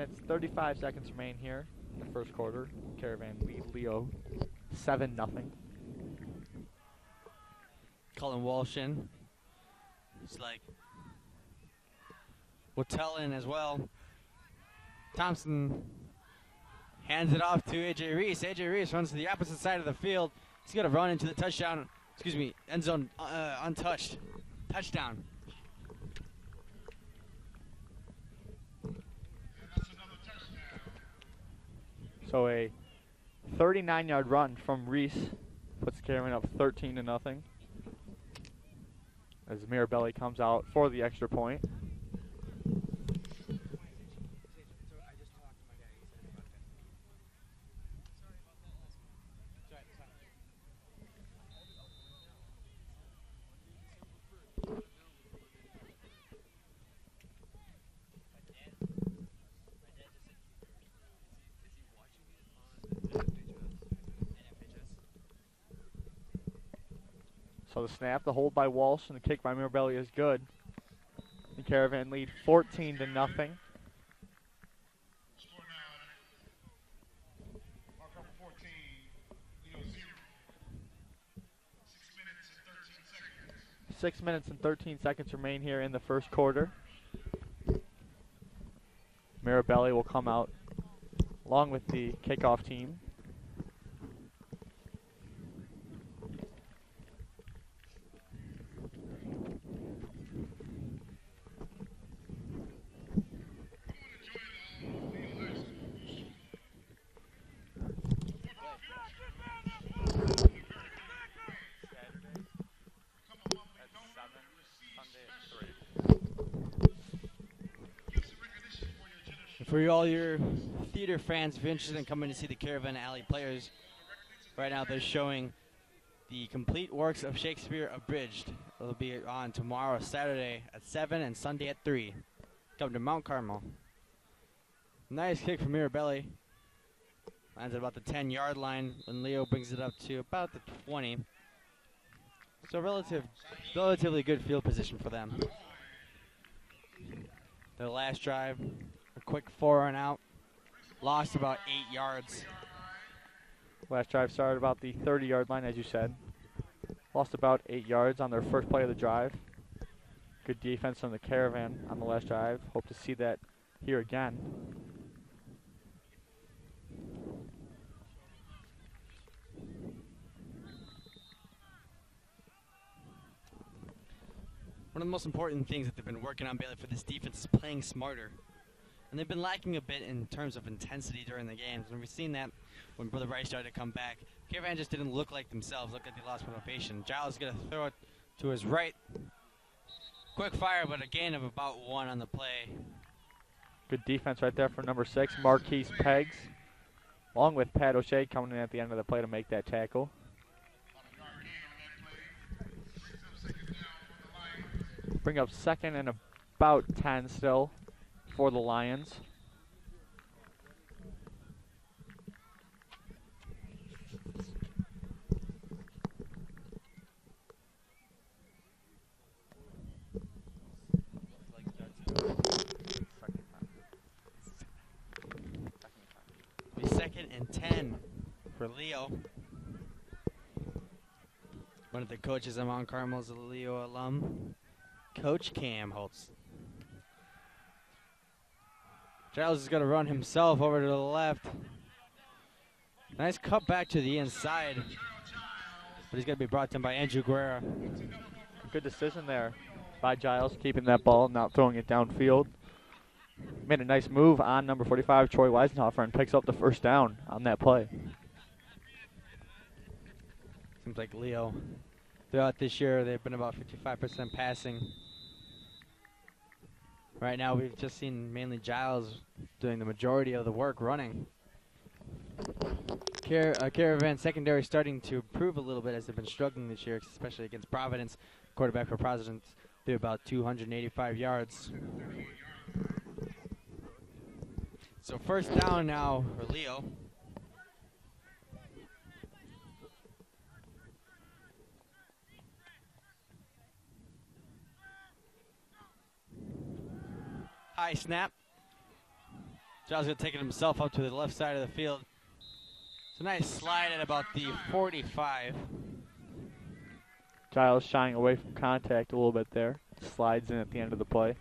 It's 35 seconds remain here in the first quarter. Caravan lead Leo 7-0. Cullen Walsh in. It's like Wattell in as well. Thompson hands it off to AJ Ries. AJ Ries runs to the opposite side of the field. He's going to run into the touchdown. Excuse me, end zone untouched. Touchdown. So a 39-yard run from Ries puts Caravan up 13-0. As Mirabelli comes out for the extra point. So the snap, the hold by Walsh, and the kick by Mirabelli is good. The Caravan lead 14-0. Six minutes and 13 seconds remain here in the first quarter. Mirabelli will come out along with the kickoff team. For all your theater fans, if you're interested in coming to see the Caravan Alley Players, right now they're showing the complete works of Shakespeare Abridged. It'll be on tomorrow, Saturday at 7 and Sunday at 3. Come to Mount Carmel. Nice kick from Mirabelli. Lands at about the 10-yard line, and Leo brings it up to about the 20. So relatively good field position for them. Their last drive, a quick 4 and out. Lost about 8 yards. Last drive started about the 30-yard line, as you said. Lost about 8 yards on their first play of the drive. Good defense from the Caravan on the last drive. Hope to see that here again. One of the most important things that they've been working on, Bailey, for this defense is playing smarter. And they've been lacking a bit in terms of intensity during the games. And we've seen that when Brother Ries started to come back. Caravan just didn't look like themselves, looked like they lost motivation. Giles is going to throw it to his right. Quick fire, but a gain of about 1 on the play. Good defense right there for number 6, Marquise Peggs. Along with Pat O'Shea coming in at the end of the play to make that tackle. Bring up second and about 10 still for the Lions. Be second and 10 for Leo. One of the coaches at Mount Carmel is a Leo alum. Coach Cam Holtz. Giles is going to run himself over to the left. Nice cut back to the inside. But he's going to be brought in by Andrew Guerra. Good decision there by Giles, keeping that ball, not throwing it downfield. Made a nice move on number 45, Troy Weisenhofer, and picks up the first down on that play. Seems like Leo, throughout this year, they've been about 55% passing. Right now, we've just seen mainly Giles doing the majority of the work running. Caravan secondary starting to improve a little bit as they've been struggling this year, especially against Providence. Quarterback for Providence threw about 285 yards. So first down now for Leo. High snap. Giles going to take it himself up to the left side of the field. It's a nice slide at about the 45. Giles shying away from contact a little bit there. Slides in at the end of the play.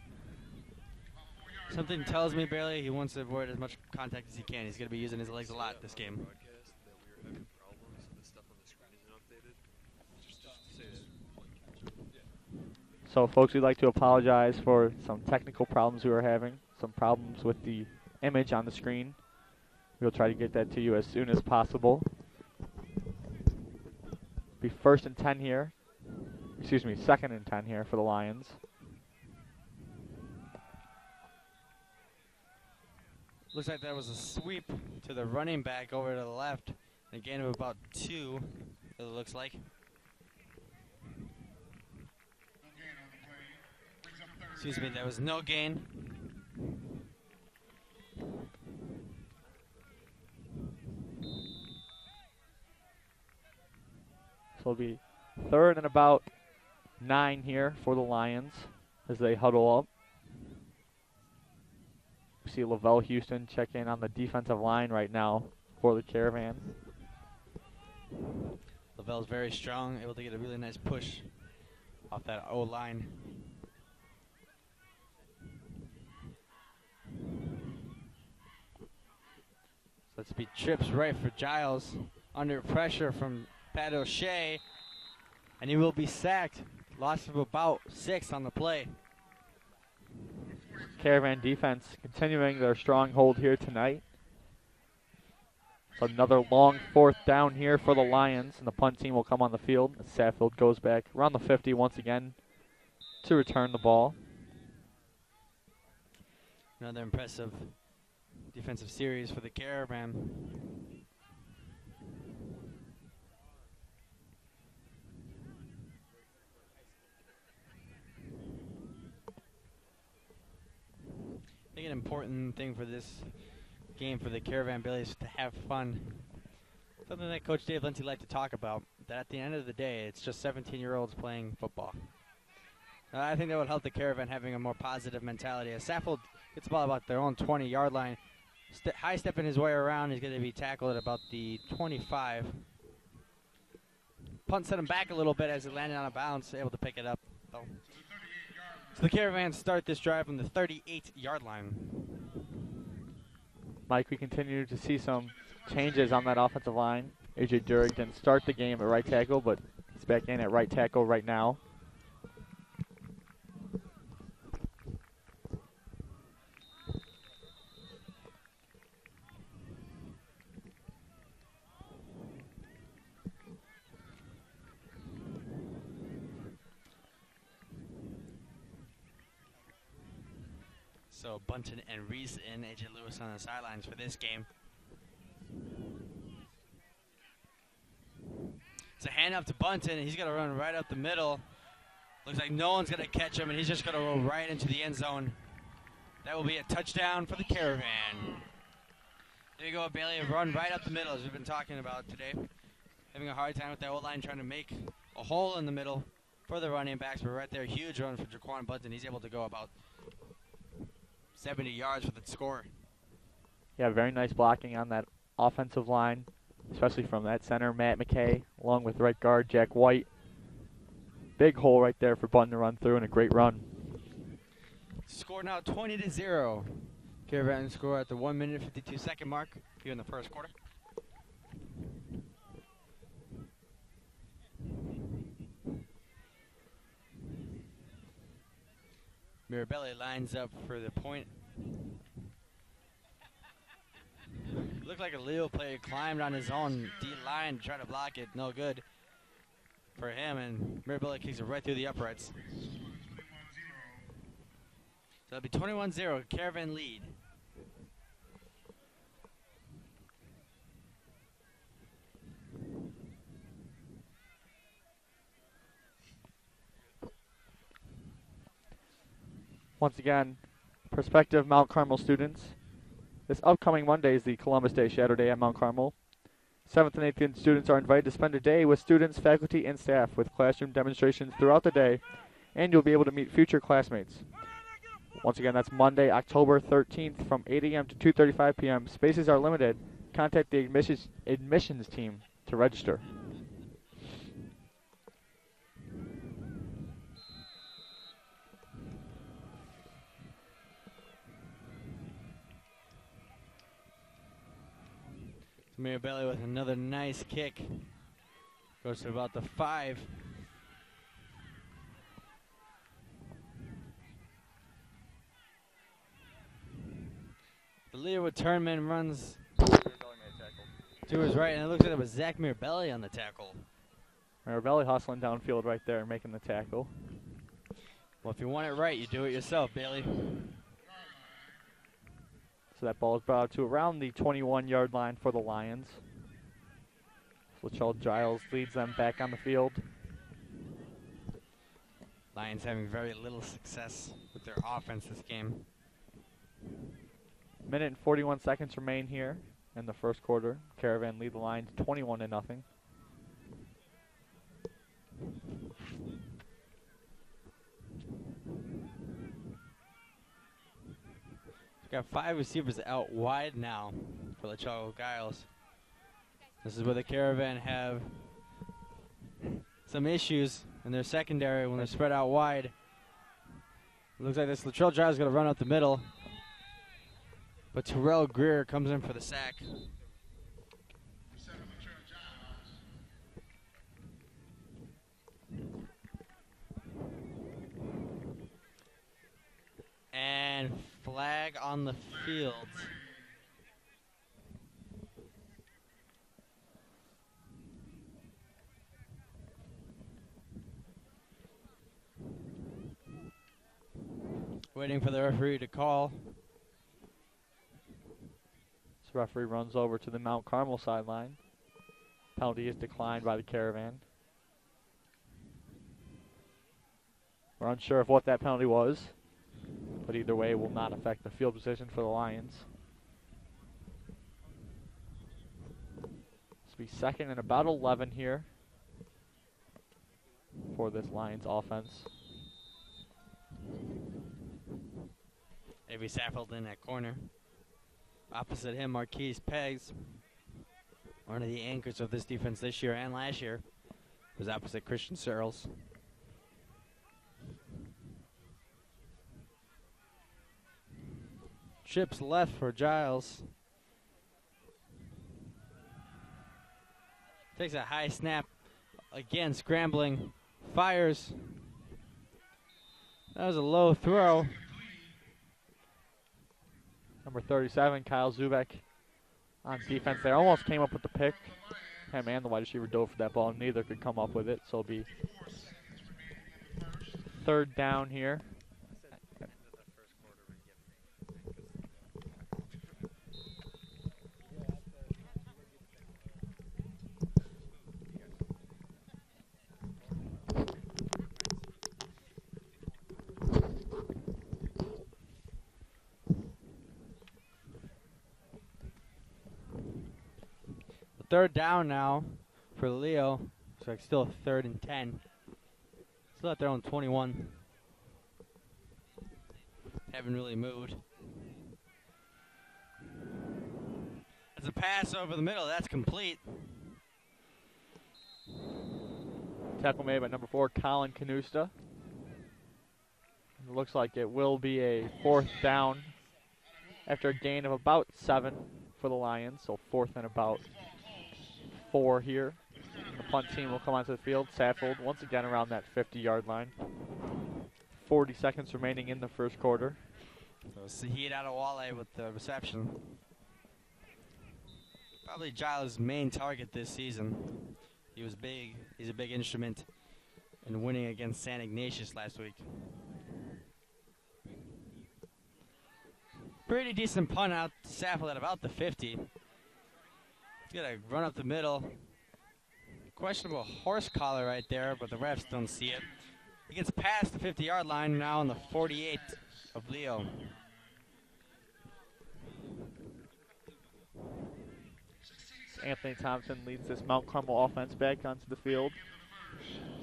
Something tells me, Bailey, he wants to avoid as much contact as he can. He's going to be using his legs a lot this game. So, folks, we'd like to apologize for some technical problems we were having, some problems with the image on the screen. We'll try to get that to you as soon as possible. Be first and 10 here. Excuse me, second and 10 here for the Lions. Looks like that was a sweep to the running back over to the left. A gain of about 2, it looks like. Excuse me, there was no gain. So it'll be third and about 9 here for the Lions as they huddle up. We see Lavelle Houston check in on the defensive line right now for the Caravan. Lavelle's very strong, able to get a really nice push off that O-line. So let's be trips right for Giles. Under pressure from Pat O'Shea. And he will be sacked. Loss of about 6 on the play. Caravan defense continuing their strong hold here tonight. So another long fourth down here for the Lions, and the punt team will come on the field as Saffield goes back around the 50 once again to return the ball. Another impressive defensive series for the Caravan. I think an important thing for this game for the Caravan Billy is to have fun. Something that Coach Dave Lindsay liked to talk about, that at the end of the day, it's just 17-year-olds playing football. I think that would help the Caravan having a more positive mentality. As Saffold gets the ball about their own 20-yard line, high stepping his way around, he's going to be tackled at about the 25. Punt set him back a little bit as he landed on a bounce, able to pick it up, though. So the Caravan start this drive from the 38-yard line. Mike, we continue to see some changes on that offensive line. A.J. Durig didn't start the game at right tackle, but he's back in at right tackle right now. So Bunton and Ries in, A.J. Lewis on the sidelines for this game. It's a hand up to Bunton. He's going to run right up the middle. Looks like no one's going to catch him, and he's just going to roll right into the end zone. That will be a touchdown for the Caravan. There you go, Bailey. Run right up the middle, as we've been talking about today. Having a hard time with that O-line trying to make a hole in the middle for the running backs. But right there, huge run for Jaquan Bunton. He's able to go about 70 yards for the score. Yeah, very nice blocking on that offensive line, especially from that center, Matt McKay, along with right guard, Jack White. Big hole right there for Bunton to run through, and a great run. Score now 20-0. Caravan score at the 1 minute 52 second mark here in the first quarter. Mirabelli lines up for the point. Looked like a Leo player climbed on his own D-line to try to block it. No good for him, and Mirabelli kicks it right through the uprights. So it'll be 21-0, Caravan lead. Once again, prospective Mount Carmel students. This upcoming Monday is the Columbus Day Shadow Day at Mount Carmel. 7th and 8th grade students are invited to spend a day with students, faculty, and staff with classroom demonstrations throughout the day, and you'll be able to meet future classmates. Once again, that's Monday, October 13th from 8 a.m. to 2:35 p.m. Spaces are limited. Contact the admissions team to register. Mirabelli with another nice kick. Goes to about the 5. The leader with Turnman runs to his right, and it looks like it was Zach Mirabelli on the tackle. Mirabelli hustling downfield right there, making the tackle. Well, if you want it right, you do it yourself, Bailey. So that ball is brought out to around the 21-yard line for the Lions. Latrell Giles leads them back on the field. Lions having very little success with their offense this game. Minute and 41 seconds remain here in the first quarter. Caravan lead the Lions 21-0. We've got 5 receivers out wide now for Latrell Giles. This is where the Caravan have some issues in their secondary when they're spread out wide. It looks like this Latrell Giles is going to run up the middle. But Terrell Greer comes in for the sack. And flag on the field. Waiting for the referee to call. This referee runs over to the Mount Carmel sideline. Penalty is declined by the Caravan. We're unsure of what that penalty was, but either way it will not affect the field position for the Lions. This will be second and about 11 here for this Lions offense. Avery Saffold in that corner. Opposite him, Marquise Peggs, one of the anchors of this defense this year and last year, was opposite Christian Searles. Chips left for Giles. Takes a high snap. Again, scrambling. Fires. That was a low throw. Number 37, Kyle Zubek on defense there. Almost came up with the pick. Him and the wide receiver dove for that ball. Neither could come up with it, so it'll be third down here. Third down now for Leo. It's like still 3rd and 10. Still at their own 21. Haven't really moved. That's a pass over the middle. That's complete. Tackle made by number 4, Colin Canusta. It looks like it will be a 4th down after a gain of about 7 for the Lions. So 4th and about 4 here. And the punt team will come onto the field. Saffold once again around that 50-yard line. 40 seconds remaining in the first quarter. So Sahid Adewale with the reception. Probably Giles' main target this season. He was big. He's a big instrument in winning against San Ignatius last week. Pretty decent punt out to Saffold at about the 50. He's got to run up the middle. Questionable horse collar right there, but the refs don't see it. He gets past the 50-yard line now on the 48 of Leo. Anthony Thompson leads this Mount Carmel offense back onto the field.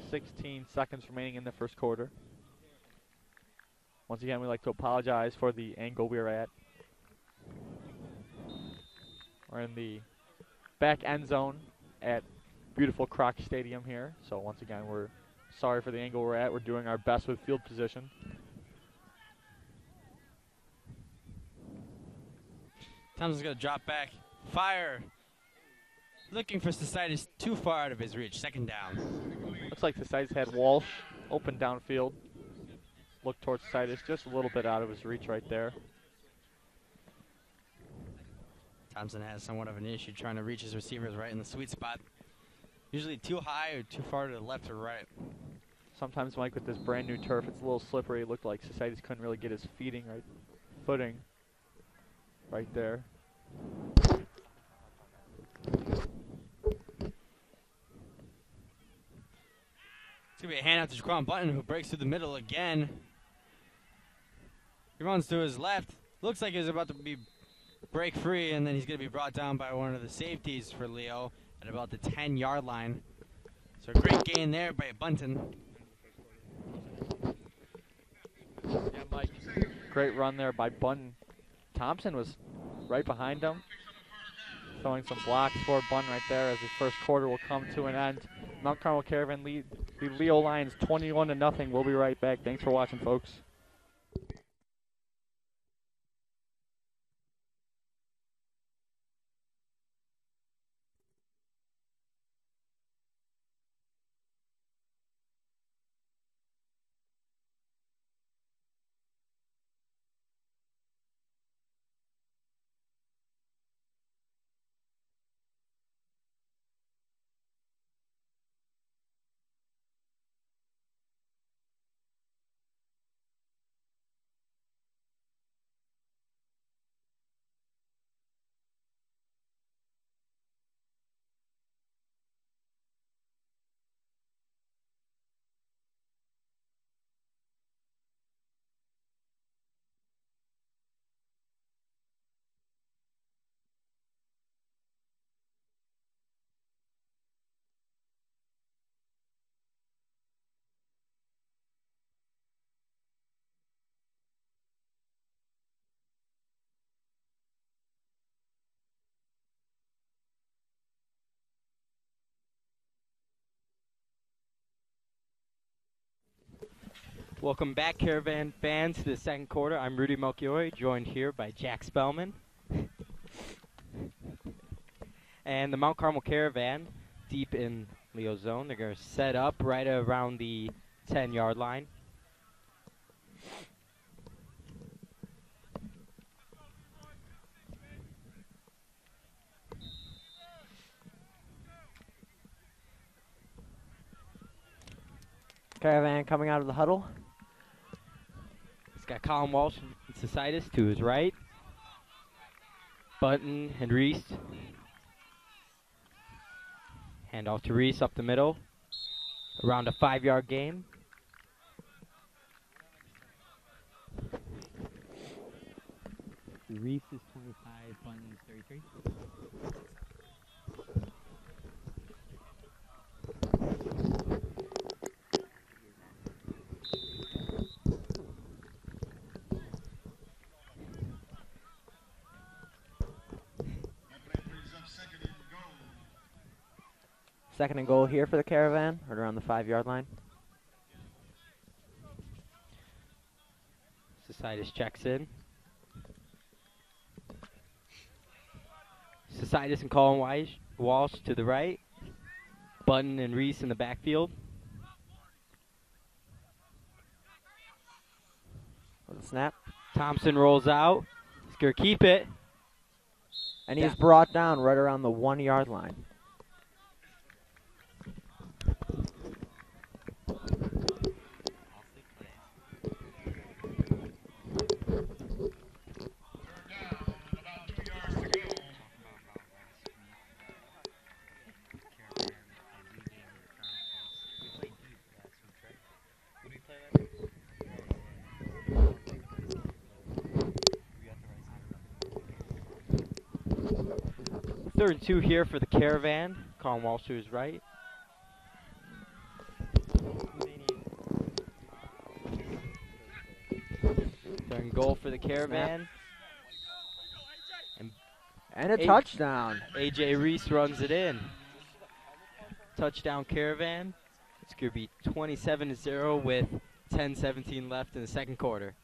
16 seconds remaining in the first quarter. Once again, we'd like to apologize for the angle we're at. We're in the back end zone at beautiful Croc Stadium here. So once again, we're sorry for the angle we're at. We're doing our best with field position. Thompson's going to drop back. Fire. Looking for Societas too far out of his reach. Second down. Looks like Societas had Walsh open downfield. Look towards Societas, just a little bit out of his reach right there. Thompson has somewhat of an issue trying to reach his receivers right in the sweet spot. Usually too high or too far to the left or right. Sometimes, Mike, with this brand new turf, it's a little slippery. It looked like Societas couldn't really get his footing right there. It's going to be a handout to Jaquan Button, who breaks through the middle again. He runs to his left. Looks like he's about to be break free, and then he's going to be brought down by one of the safeties for Leo at about the 10-yard line. So a great gain there by Bunton. Yeah, Mike, great run there by Bunton. Thompson was right behind him, throwing some blocks for Bunton right there as the first quarter will come to an end. Mount Carmel Caravan lead the Leo Lions 21-0. We'll be right back. Thanks for watching, folks. Welcome back, Caravan fans, to the second quarter. I'm Rudy Melchiori, joined here by Jack Spellman. And the Mount Carmel Caravan, deep in Leo's zone. They're going to set up right around the 10-yard line. Caravan coming out of the huddle. He's got Colin Walsh and Societas to his right. Bunton and Ries. Hand off to Ries up the middle. Around a 5-yard gain. Ries is 25, Bunton is 33. Second and goal here for the Caravan, right around the 5-yard line. Societas checks in. Societas and Colin Walsh to the right. Bunton and Ries in the backfield. With a snap. Thompson rolls out. He's going to keep it. And he's brought down right around the 1-yard line. Third and 2 here for the Caravan. Colin Walsh to his right. goal for the Caravan. And a touchdown. A.J. Ries runs it in. Touchdown Caravan. It's going to be 27-0 with 10:17 left in the second quarter.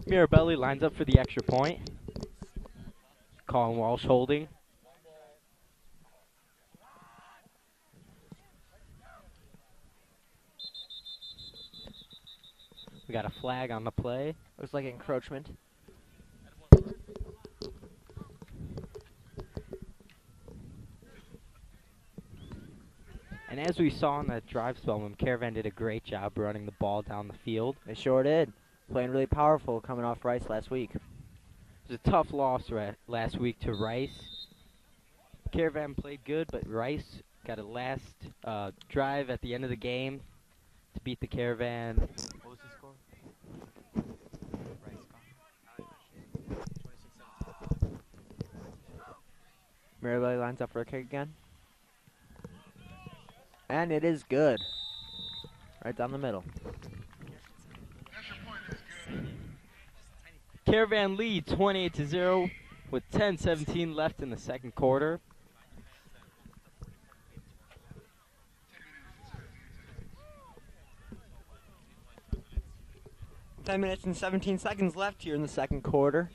Mirabelli lines up for the extra point. Colin Walsh holding. We got a flag on the play. Looks like encroachment. And as we saw in that drive spell, Caravan did a great job running the ball down the field. They sure did. Playing really powerful coming off Rice last week. It was a tough loss last week to Rice. Caravan played good, but Rice got a last drive at the end of the game to beat the Caravan. What was the score? Mirabelli lines up for a kick again. And it is good. Right down the middle. Caravan lead 28-0 with 10:17 left in the second quarter. $10 minutes and 17 seconds left here in the second quarter.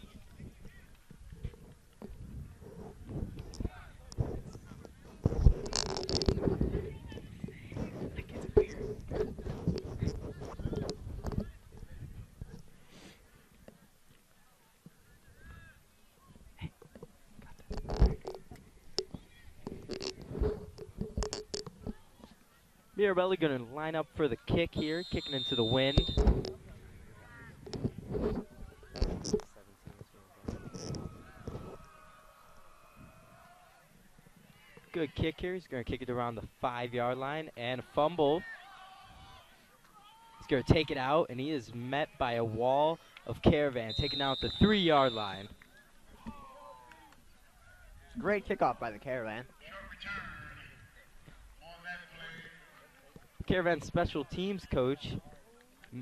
Mirabelli going to line up for the kick here, kicking into the wind. Good kick here. He's going to kick it around the 5-yard line and a fumble. He's going to take it out, and he is met by a wall of Caravan, taken out the 3-yard line. Great kickoff by the Caravan. Caravan special teams coach,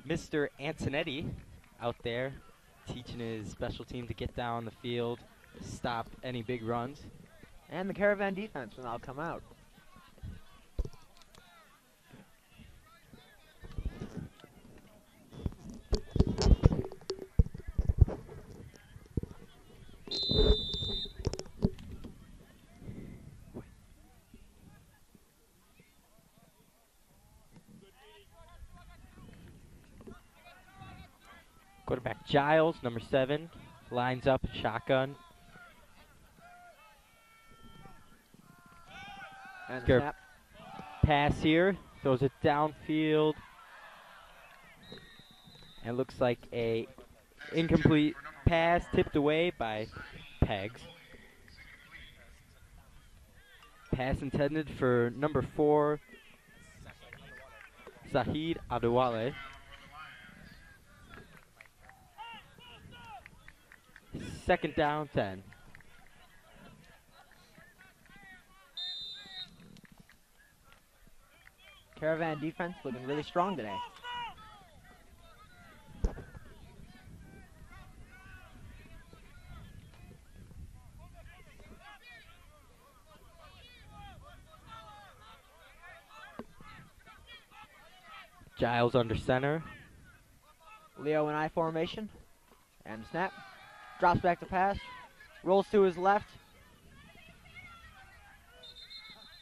Mr. Antonetti, out there teaching his special team to get down the field, stop any big runs. And the Caravan defense will now come out. Quarterback Giles, number 7, lines up shotgun. And Scared. snap. Pass here, throws it downfield. And looks like a incomplete pass tipped away by Pegs. Pass intended for number 4, Zahid Adewale. Second down, 10. Caravan defense looking really strong today. Giles under center. Leo and I formation. And snap. Drops back to pass. Rolls to his left.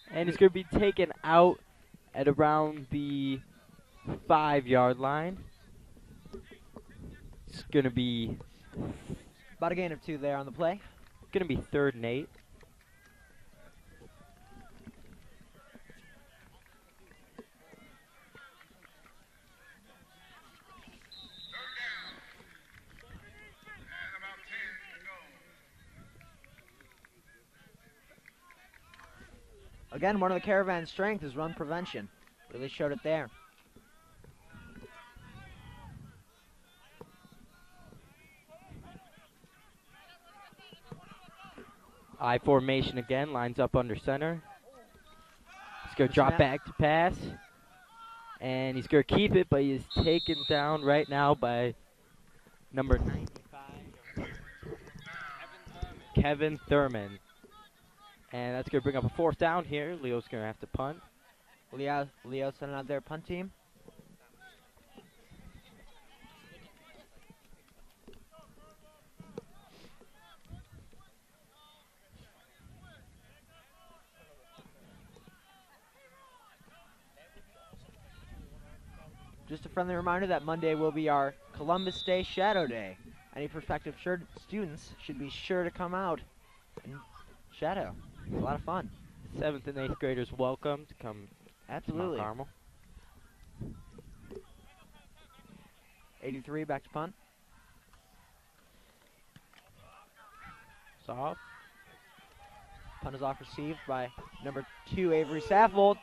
And he's going to be taken out at around the 5-yard line. It's going to be About a gain of 2 there on the play. going to be 3rd and 8. Again, one of the Caravan's strengths is run prevention. Really showed it there. I formation again, lines up under center. He's going to The drop snap. back to pass. And he's going to keep it, but he is taken down right now by number 95, Kevin Thurman. And that's going to bring up a 4th down here. Leo's going to have to punt. Leo sending out their punt team. Just a friendly reminder that Monday will be our Columbus Day Shadow Day. Any prospective students should be sure to come out and shadow. It's a lot of fun. 7th and 8th graders welcome to come to Mount Absolutely. Carmel. 83 back to punt. Soft. Punt is off received by number 2, Avery Saffold,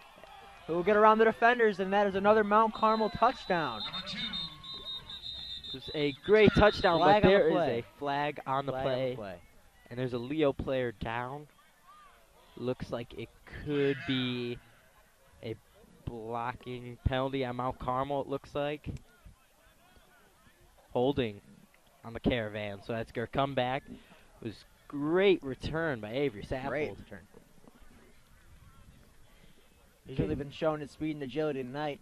who will get around the defenders, and that is another Mount Carmel touchdown. It was a great touchdown, Flag but on the there is play. a flag on the Flag play. on the play. And there's a Leo player down. Looks like it could be a blocking penalty on Mount Carmel, it looks like. Holding on the Caravan, so that's going to come back. It was great return by Avery Saffold. Great return. He's really been showing his speed and agility tonight.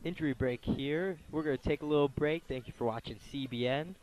Injury break here. We're going to take a little break. Thank you for watching CBN.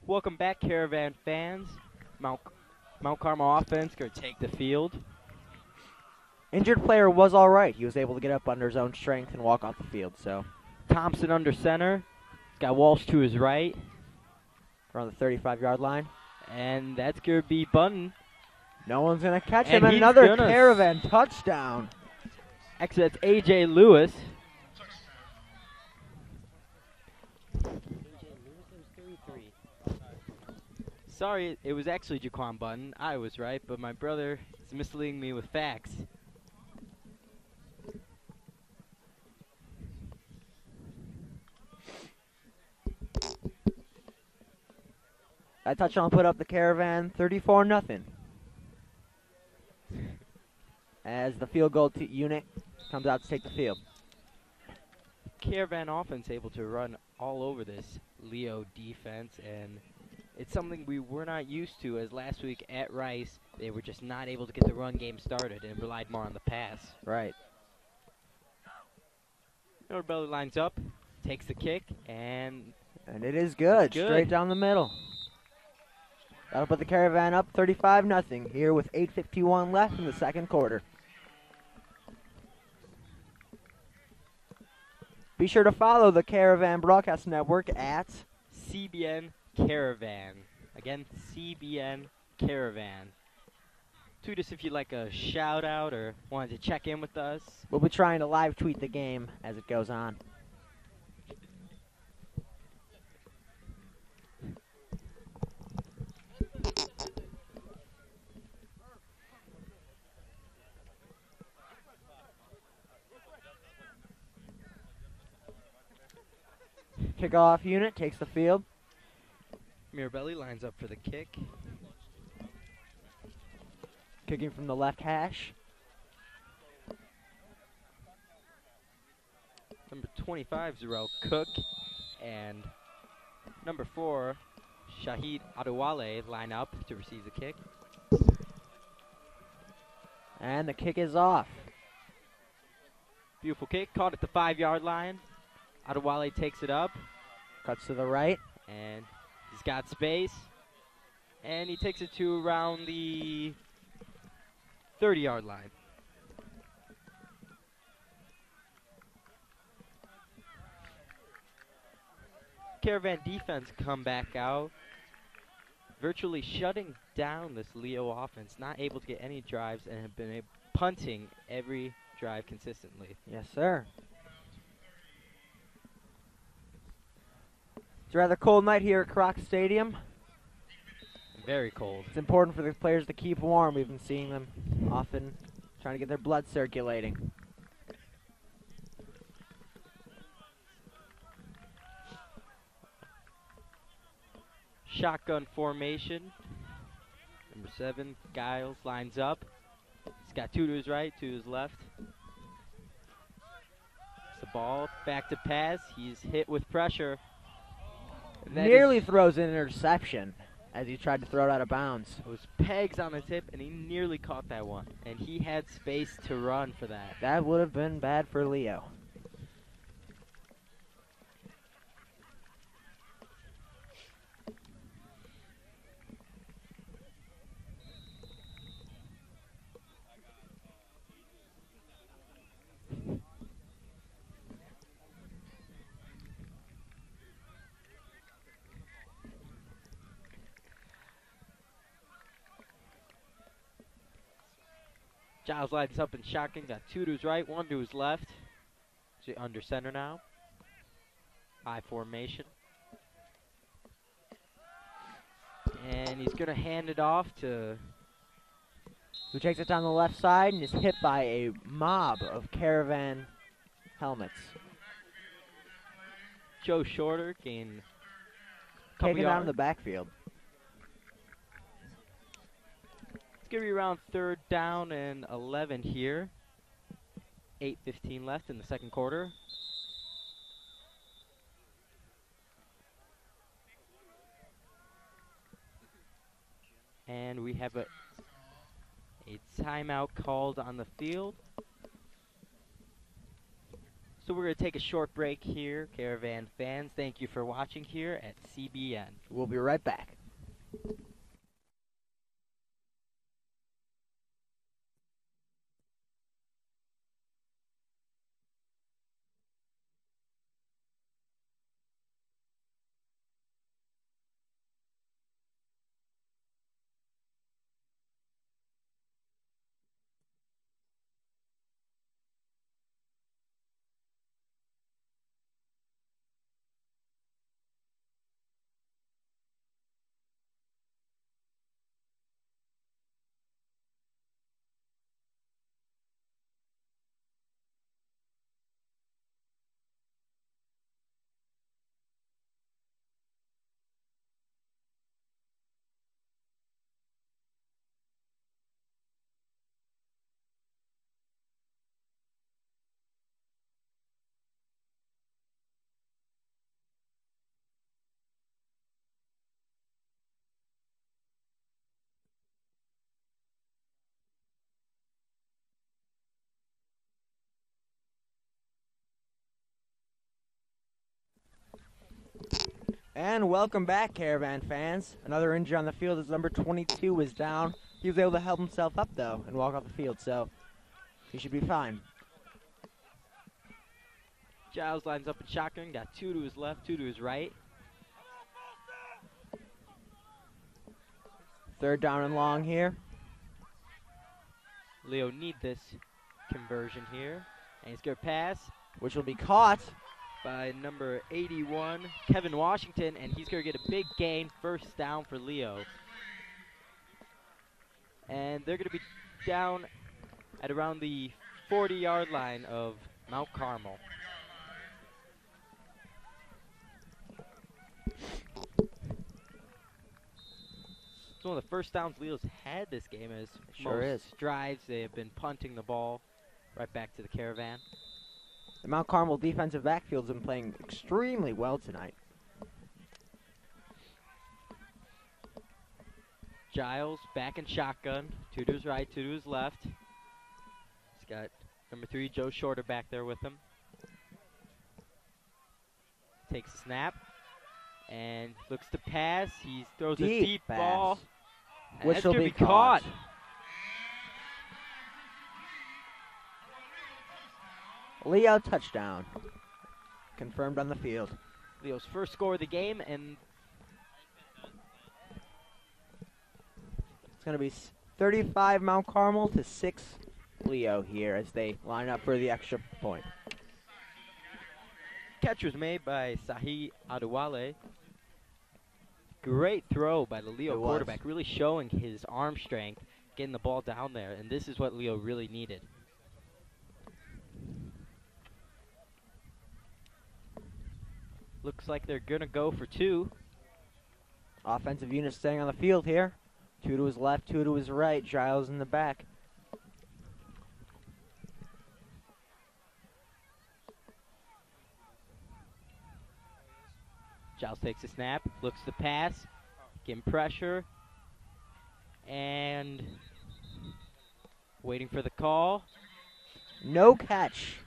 Welcome back, Caravan fans. Mount Carmel offense going to take the field. Injured player was all right. He was able to get up under his own strength and walk off the field. So Thompson under center. Got Walsh to his right. around the 35-yard line. And that's going to be Button. No one's going to catch And him. And he's another gonna Caravan touchdown. Actually, that's A.J. Lewis. Sorry, it was actually Jaquan Button. I was right, but my brother is misleading me with facts. That touchdown put up the Caravan 34-0. As the field goal unit comes out to take the field. Caravan offense able to run all over this Leo defense, and it's something we were not used to, as last week at Rice, they were just not able to get the run game started and relied more on the pass. Right. Belly lines up, takes the kick, and it is good. Good. Straight down the middle. That'll put the Caravan up 35-0 here with 8:51 left in the second quarter. Be sure to follow the Caravan Broadcast Network at CBN Caravan. Again, CBN Caravan. Tweet us if you'd like a shout out or wanted to check in with us. We'll be trying to live tweet the game as it goes on. Kickoff unit takes the field. Mirabelli lines up for the kick. Kicking from the left hash. Number 25, Zarel Cook, and number 4, Shahid Adewale line up to receive the kick. And the kick is off. Beautiful kick, caught at the 5-yard line. Adewale takes it up, Cuts to the right. and he's got space. And he takes it to around the 30-yard line. Caravan defense come back out, virtually shutting down this Leo offense, not able to get any drives, and have been punting every drive consistently. Yes, sir. It's a rather cold night here at Croc Stadium. Very cold. It's important for the players to keep warm. We've been seeing them often trying to get their blood circulating. Shotgun formation. Number 7, Giles lines up. He's got 2 to his right, 2 to his left. It's the ball, back to pass. He's hit with pressure. And that Nearly is- throws an interception as he tried to throw it out of bounds. It was pegs on the tip, and he nearly caught that one. And he had space to run for that. That would have been bad for Leo. Giles lines up in shotgun, got 2 to his right, 1 to his left. So under center now. I formation. And he's going to hand it off to Who takes it down the left side and is hit by a mob of Caravan helmets. Joe Shorter, gain a couple Taken down in yards. the backfield. It's going to be around 3rd down and 11 here. 8:15 left in the second quarter. And we have a timeout called on the field. So we're going to take a short break here, Caravan fans. Thank you for watching here at CBN. We'll be right back. And welcome back, Caravan fans. Another injury on the field as number 22 is down. He was able to help himself up, though, and walk off the field, so he should be fine. Giles lines up in shotgun, got 2 to his left, 2 to his right. Third down and long here. Leo need this conversion here. And he's going to pass Which will be caught. by number 81, Kevin Washington, and he's going to get a big gain, first down for Leo. And they're going to be down at around the 40-yard line of Mount Carmel. It's one of the first downs Leo's had this game. As Sure most is. drives, they have been punting the ball right back to the Caravan. The Mount Carmel defensive backfield's been playing extremely well tonight. Giles back in shotgun, 2 to his right, 2 to his left. He's got number 3, Joe Shorter, back there with him. Takes a snap and looks to pass. He throws a deep pass. ball. And Which that's will gonna be caught. caught. Leo touchdown. Confirmed on the field. Leo's first score of the game, and It's going to be 35 Mount Carmel to 6 Leo here as they line up for the extra point. catch was made by Sahi Adewale. Great throw by the Leo It was. quarterback, really showing his arm strength, getting the ball down there, and this is what Leo really needed. Looks like they're going to go for 2. Offensive unit staying on the field here. 2 to his left, 2 to his right. Giles in the back. Giles takes a snap, looks to pass, getting pressure, and waiting for the call. No catch.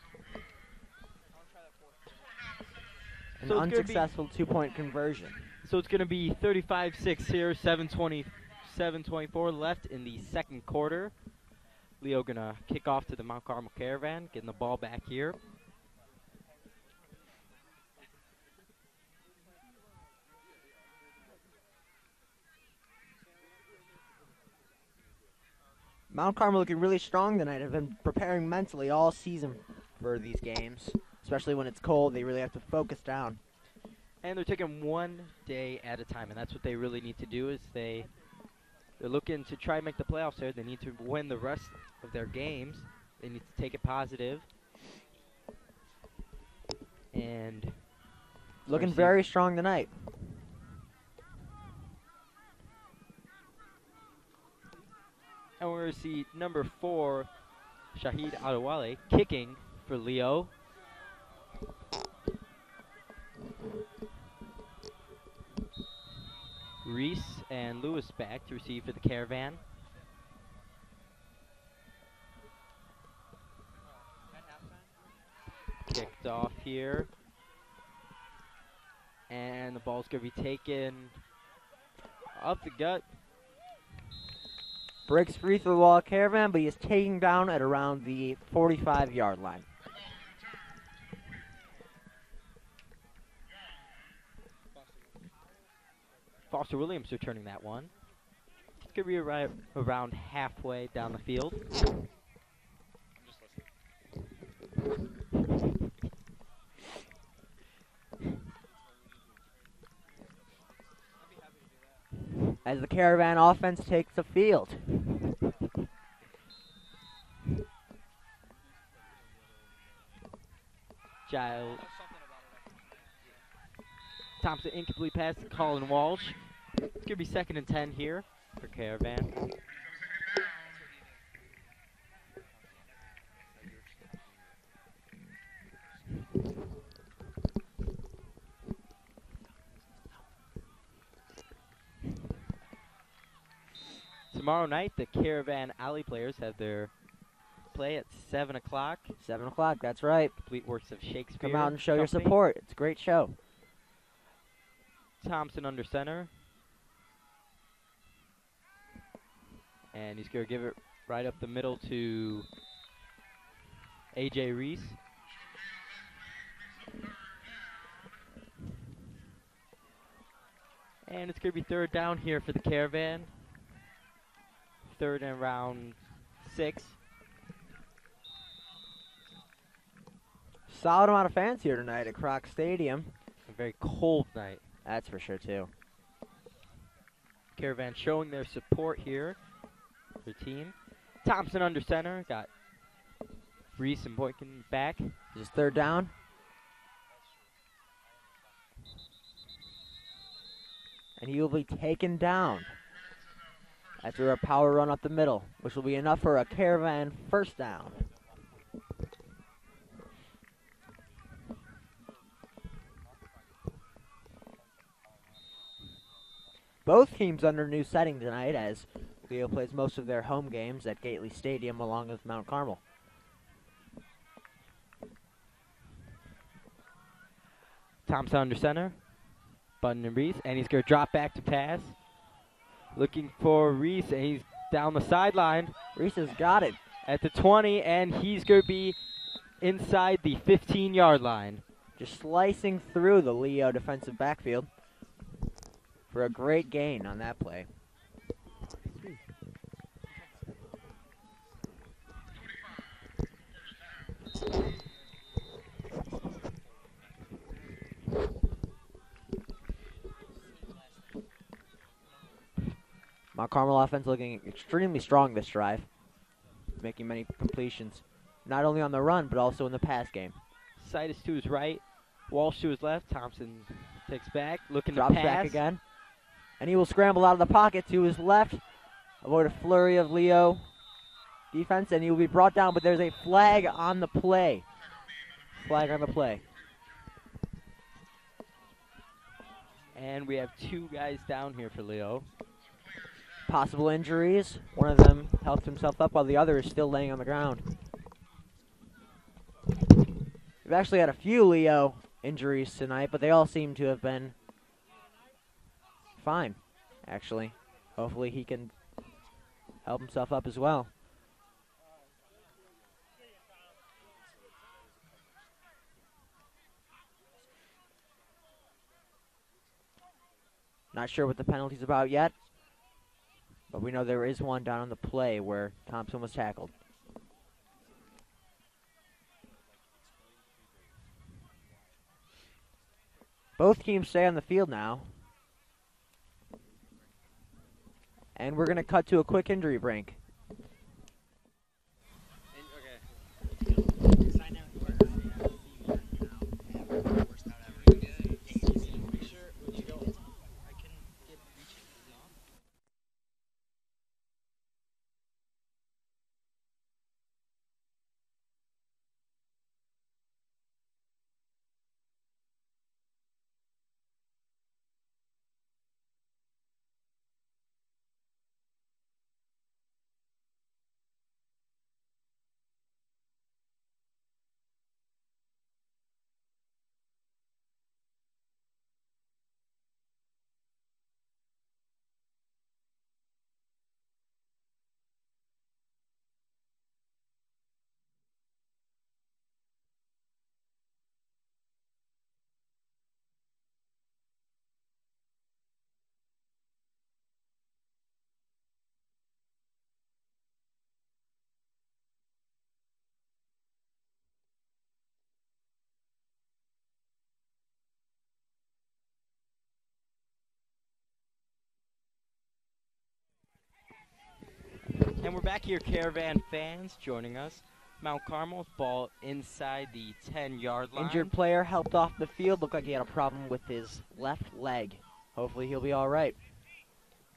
An So it's gonna be- unsuccessful 2-point conversion. So it's going to be 35-6 here, 7:24 left in the second quarter. Leo going to kick off to the Mount Carmel Caravan, getting the ball back here. Mount Carmel looking really strong tonight. Have been preparing mentally all season for these games. Especially when it's cold, they really have to focus down. And they're taking one day at a time, and that's what they really need to do. Is they're looking to try and make the playoffs there. They need to win the rest of their games. They need to take it positive. And Looking Mercy. very strong tonight. And we're going to see number 4, Shahid Adewale, kicking for Leo. Ries and Lewis back to receive for the Caravan. Kicked tipped off here. And the ball's going to be taken up the gut. Breaks free through the wall, Caravan, but he is taken down at around the 45-yard line. Foster Williams returning that one. It's going to be around halfway down the field. As the Caravan offense takes the field. Giles. Thompson incomplete pass to Colin Walsh. It's going to be 2nd and 10 here for Caravan. Tomorrow night, the Caravan Alley players have their play at 7 o'clock. 7 o'clock, that's right. Complete works of Shakespeare. Come out and show your Company. support. It's a great show. Thompson under center. And he's going to give it right up the middle to A.J. Ries. And it's going to be 3rd down here for the Caravan. 3rd and around 6. Solid amount of fans here tonight at Croc Stadium. A very cold night. That's for sure, too. Caravan showing their support here. Their team. Thompson under center. Got Reese and Boykin back. This is 3rd down. And he will be taken down after a power run up the middle, which will be enough for a Caravan 1st down. Both teams under new setting tonight as Leo plays most of their home games at Gately Stadium along with Mount Carmel. Thompson under center. Button and Reese. And he's going to drop back to pass. Looking for Reese. And he's down the sideline. Reese has got it. At the 20. And he's going to be inside the 15-yard line. Just slicing through the Leo defensive backfield for a great gain on that play. Mount Carmel offense looking extremely strong this drive, making many completions, not only on the run, but also in the pass game. Situs to his right, Walsh to his left. Thompson takes back, looking Drops to pass. back again. And he will scramble out of the pocket to his left, avoid a flurry of Leo defense, and he will be brought down, but there's a flag on the play. Flag on the play. And we have 2 guys down here for Leo. Possible injuries. One of them helped himself up while the other is still laying on the ground. We've actually had a few Leo injuries tonight, but they all seem to have been fine, actually. Hopefully he can help himself up as well. Not sure what the penalty's about yet, but we know there is one down on the play where Thompson was tackled. Both teams stay on the field now. And we're going to cut to a quick injury break. back here, Caravan fans joining us. Mount Carmel's ball inside the 10-yard line. Injured player helped off the field. Looked like he had a problem with his left leg. Hopefully he'll be all right.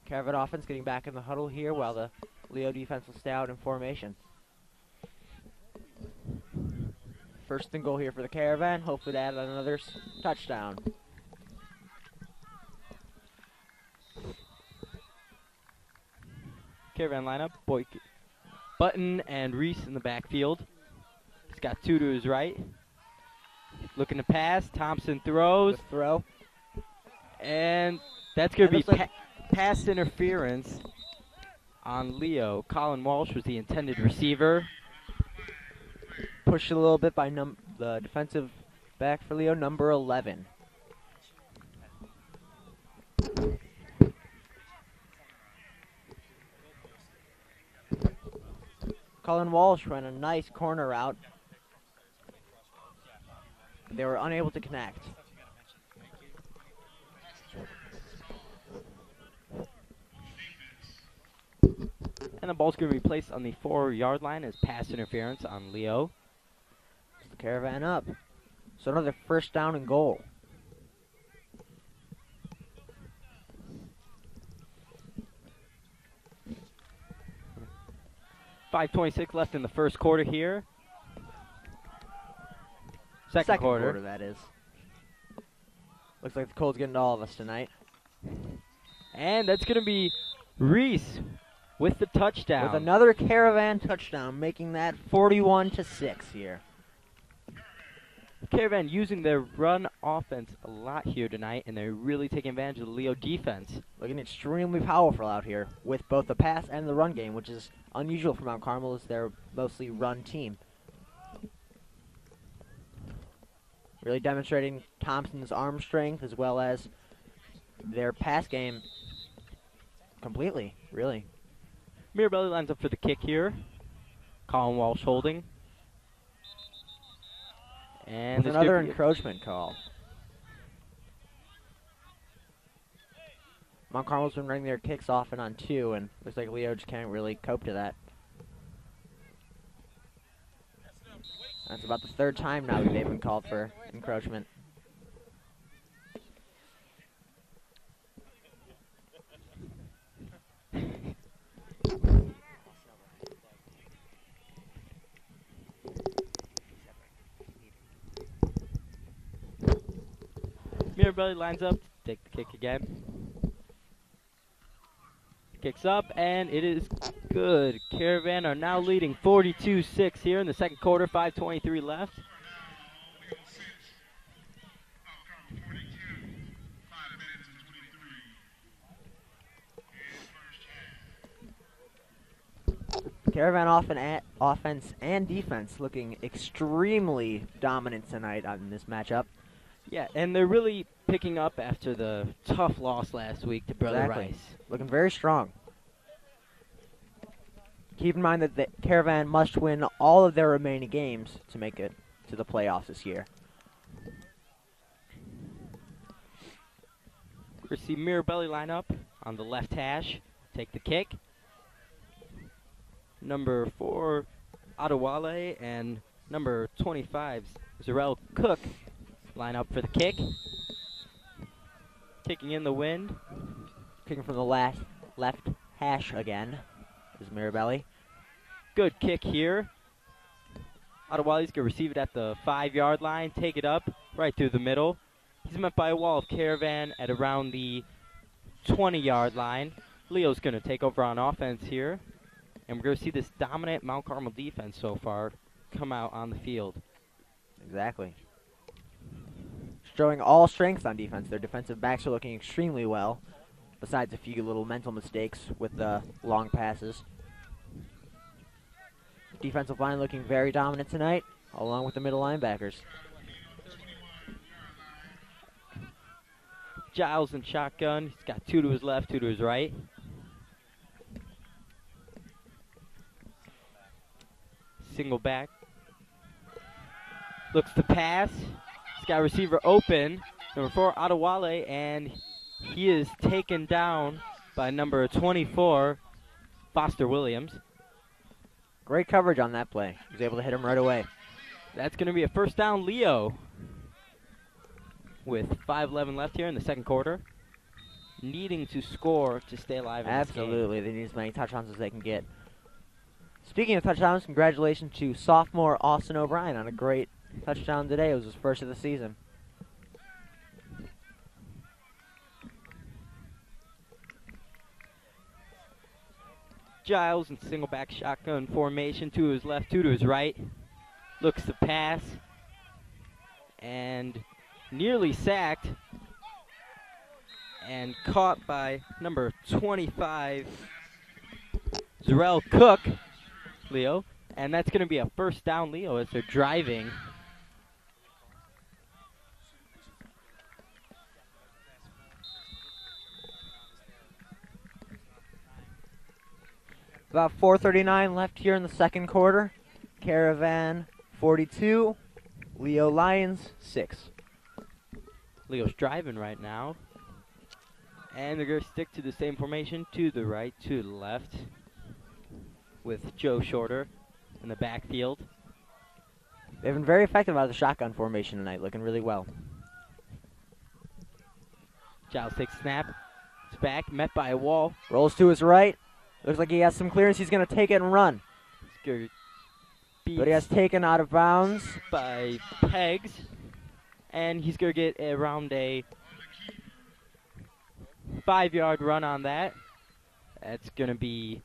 Caravan offense getting back in the huddle here while the Leo defense will stay out in formation. First and goal here for the Caravan. Hopefully to add another touchdown. Caravan lineup, Button and Ries in the backfield. He's got two to his right. Looking to pass. Thompson throws. Good throw. And that's going to be like pass interference on Leo. Colin Walsh was the intended receiver. Pushed a little bit by the defensive back for Leo, number 11. Colin Walsh ran a nice corner route. They were unable to connect. And the ball's going to be placed on the 4-yard line as pass interference on Leo. The Caravan up. So another first down and goal. .526 left in the first quarter here. Second quarter, that is. Looks like the cold's getting to all of us tonight. And that's going to be Ries with the touchdown. With another Caravan touchdown, making that 41-6 here. Caravan using their run offense a lot here tonight, and they're really taking advantage of the Leo defense. Looking extremely powerful out here with both the pass and the run game, which is unusual for Mount Carmel as they're mostly run team. Really demonstrating Thompson's arm strength as well as their pass game completely, really. Mirabelli lines up for the kick here. Colin Walsh holding. And with another encroachment call. Mount Carmel's been running their kicks off and on two, and looks like Leo just can't really cope to that. That's about the third time now that they've been called for encroachment. Mirabelli lines up to take the kick again. Kicks up, and it is good. Caravan are now leading 42-6 here in the second quarter, 5:23 left. Caravan offense and defense looking extremely dominant tonight in this matchup. Yeah, and they're really picking up after the tough loss last week to Brother Rice. Looking very strong. Keep in mind that the Caravan must win all of their remaining games to make it to the playoffs this year. We see Mirabelli line up on the left hash, take the kick. Number 4, Adewale, and number 25, Zarel Cook line up for the kick. Kicking in the wind. Kicking from the left hash again is Mirabelli. Good kick here. Adewale's going to receive it at the 5-yard line, take it up right through the middle. He's met by a wall of Caravan at around the 20-yard line. Leo's going to take over on offense here. And we're going to see this dominant Mount Carmel defense so far come out on the field. Exactly. Showing all strengths on defense. Their defensive backs are looking extremely well, besides a few little mental mistakes with the long passes. Defensive line looking very dominant tonight, along with the middle linebackers. Giles in shotgun. He's got 2 to his left, 2 to his right. Single back. Looks to pass. He's got a receiver open. Number 4, Adewale, and he is taken down by number 24, Foster Williams. Great coverage on that play. He was able to hit him right away. That's going to be a first down, Leo. With 5:11 left here in the second quarter. Needing to score to stay alive in this game. Absolutely. They need as many touchdowns as they can get. Speaking of touchdowns, congratulations to sophomore Austin O'Brien on a great touchdown today. It was his first of the season. Giles in single back shotgun formation, 2 to his left, 2 to his right. Looks to pass. And nearly sacked. And caught by number 25, Zarel Cook, Leo. And that's going to be a first down, Leo, as they're driving. About 4:39 left here in the second quarter. Caravan 42, Leo Lions 6. Leo's driving right now. And they're going to stick to the same formation, to the right, to the left, with Joe Shorter in the backfield. They've been very effective out of the shotgun formation tonight, looking really well. Giles takes a snap. It's back, met by a wall. Rolls to his right. Looks like he has some clearance. He's going to take it and run. But He has taken out of bounds. By Pegs. And he's going to get around a 5-yard run on that. That's going to be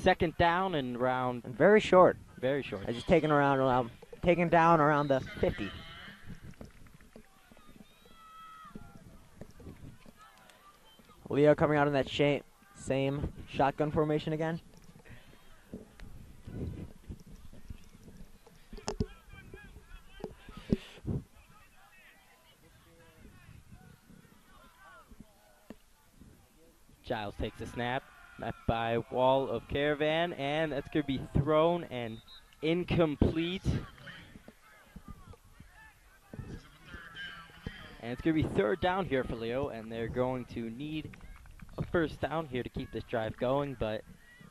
second down and around. And very short. Very short. As he's taken down around the 50. Leo coming out in that same shotgun formation again. Giles takes a snap, met by wall of Caravan, and that's going to be thrown and incomplete. And it's going to be third down here for Leo, and they're going to need a first down here to keep this drive going. But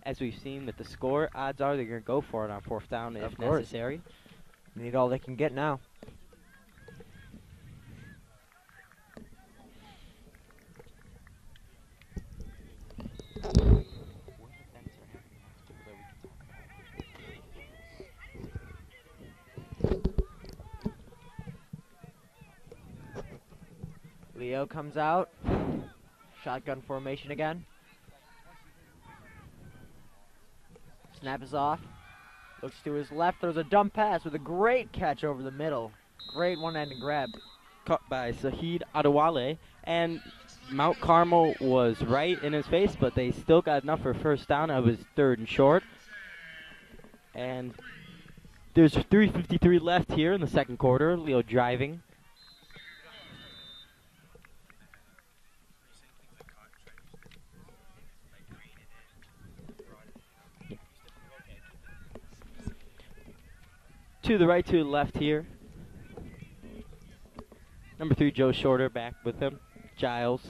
as we've seen with the score, odds are they're going to go for it on fourth down if necessary. Need all they can get now. Leo comes out. Shotgun formation again. Snap is off. Looks to his left. There's a dump pass with a great catch over the middle. Great one-handed grab. Caught by Sahid Adewale. And Mount Carmel was right in his face, but they still got enough for first down. It was third and short. And there's 3:53 left here in the second quarter. Leo driving. To the right, to the left here. Number 3, Joe Shorter back with him. Giles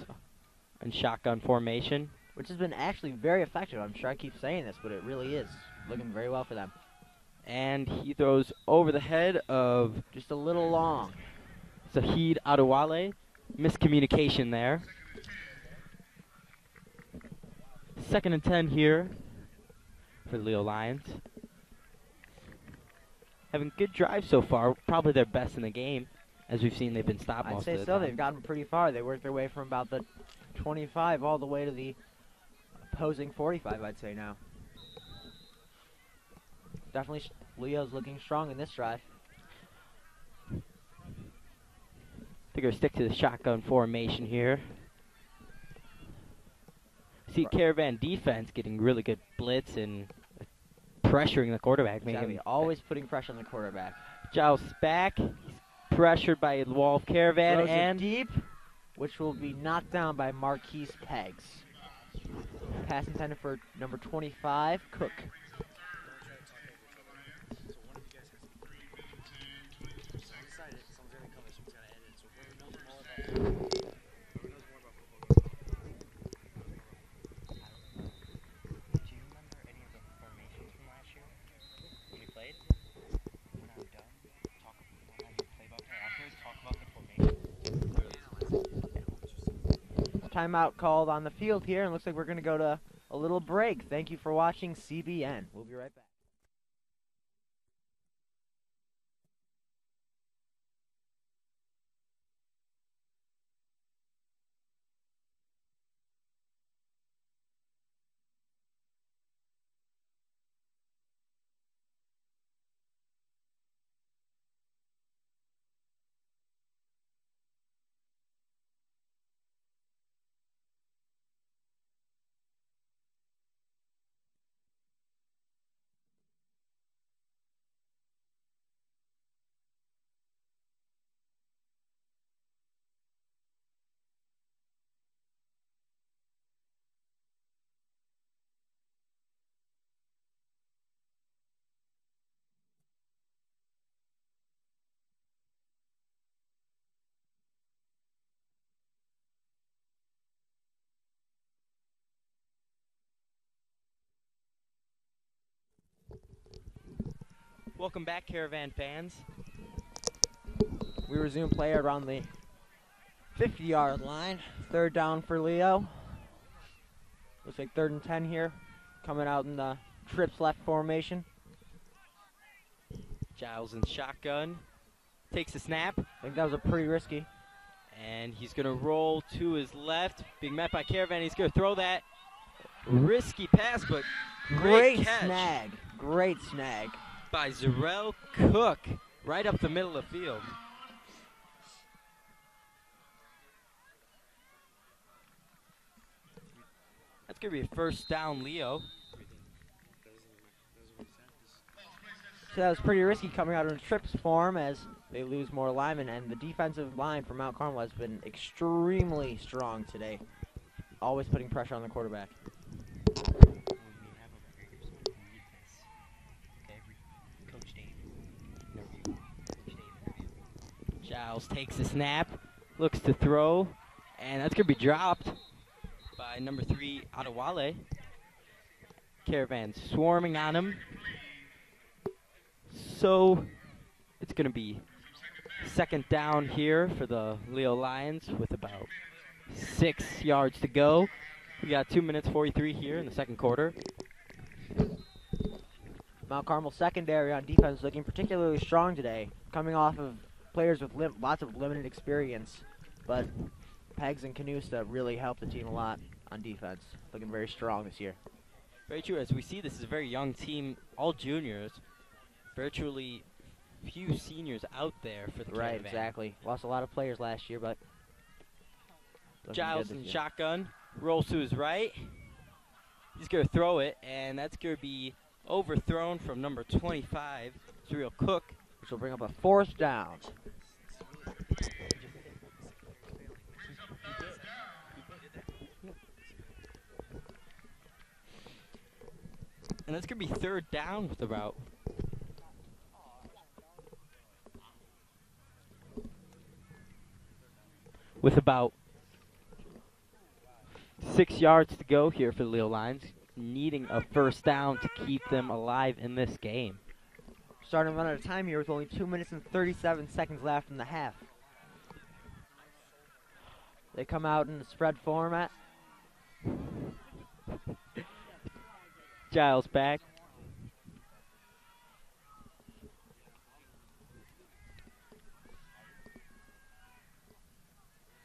in shotgun formation. Which has been actually very effective. I'm sure I keep saying this, but it really is. Looking very well for them. And he throws over the head of just a little long. Sahid Adewale. Miscommunication there. 2nd and 10 here for the Leo Lions. Having good drive so far, probably their best in the game. As we've seen, they've been stopped most of the time. I'd say so. They've gotten pretty far. They worked their way from about the 25 all the way to the opposing 45, I'd say now. Definitely Leo's looking strong in this drive. They're going to stick to the shotgun formation here. See Caravan defense getting really good blitz and pressuring the quarterback. Exactly. Always putting pressure on the quarterback. Giles back. He's pressured by the wall of Caravan. Throws and it deep, which will be knocked down by Marquise Pegs. Pass intended for number 25, Cook. timeout called on the field here, and looks like we're going to go to a little break. Thank you for watching CBN. We'll be right back. Welcome back, Caravan fans. We resume play around the 50-yard line. Third down for Leo. Looks like 3rd and 10 here. Coming out in the trips left formation. Giles in shotgun. Takes a snap. I think that was a pretty risky. And he's going to roll to his left. Being met by Caravan. He's going to throw that risky pass, but great catch snag. Great snag. By Zarel Cook. Right up the middle of the field. That's going to be a first down, Leo. So that was pretty risky coming out in trips form as they lose more linemen, and the defensive line for Mount Carmel has been extremely strong today, always putting pressure on the quarterback. Giles takes a snap, looks to throw, and that's going to be dropped by number 3, Adewale. Caravan swarming on him. So it's going to be second down here for the Leo Lions with about 6 yards to go. We got 2 minutes 43 here in the second quarter. Mount Carmel secondary on defense looking particularly strong today, coming off of players with lots of limited experience, but Pegs and Canusta really helped the team a lot on defense, looking very strong this year. Very true. As we see, this is a very young team, all juniors, virtually few seniors out there for the Right, Caravan. exactly. Lost a lot of players last year, but Giles in shotgun, rolls to his right. He's going to throw it, and that's going to be overthrown from number 25, Surreal Cook. Which will bring up a 4th down. And that's going to be 3rd down with about with about 6 yards to go here for the Leo Lions, needing a first down to keep them alive in this game. Starting to run out of time here with only 2 minutes and 37 seconds left in the half. They come out in the spread format. Giles back.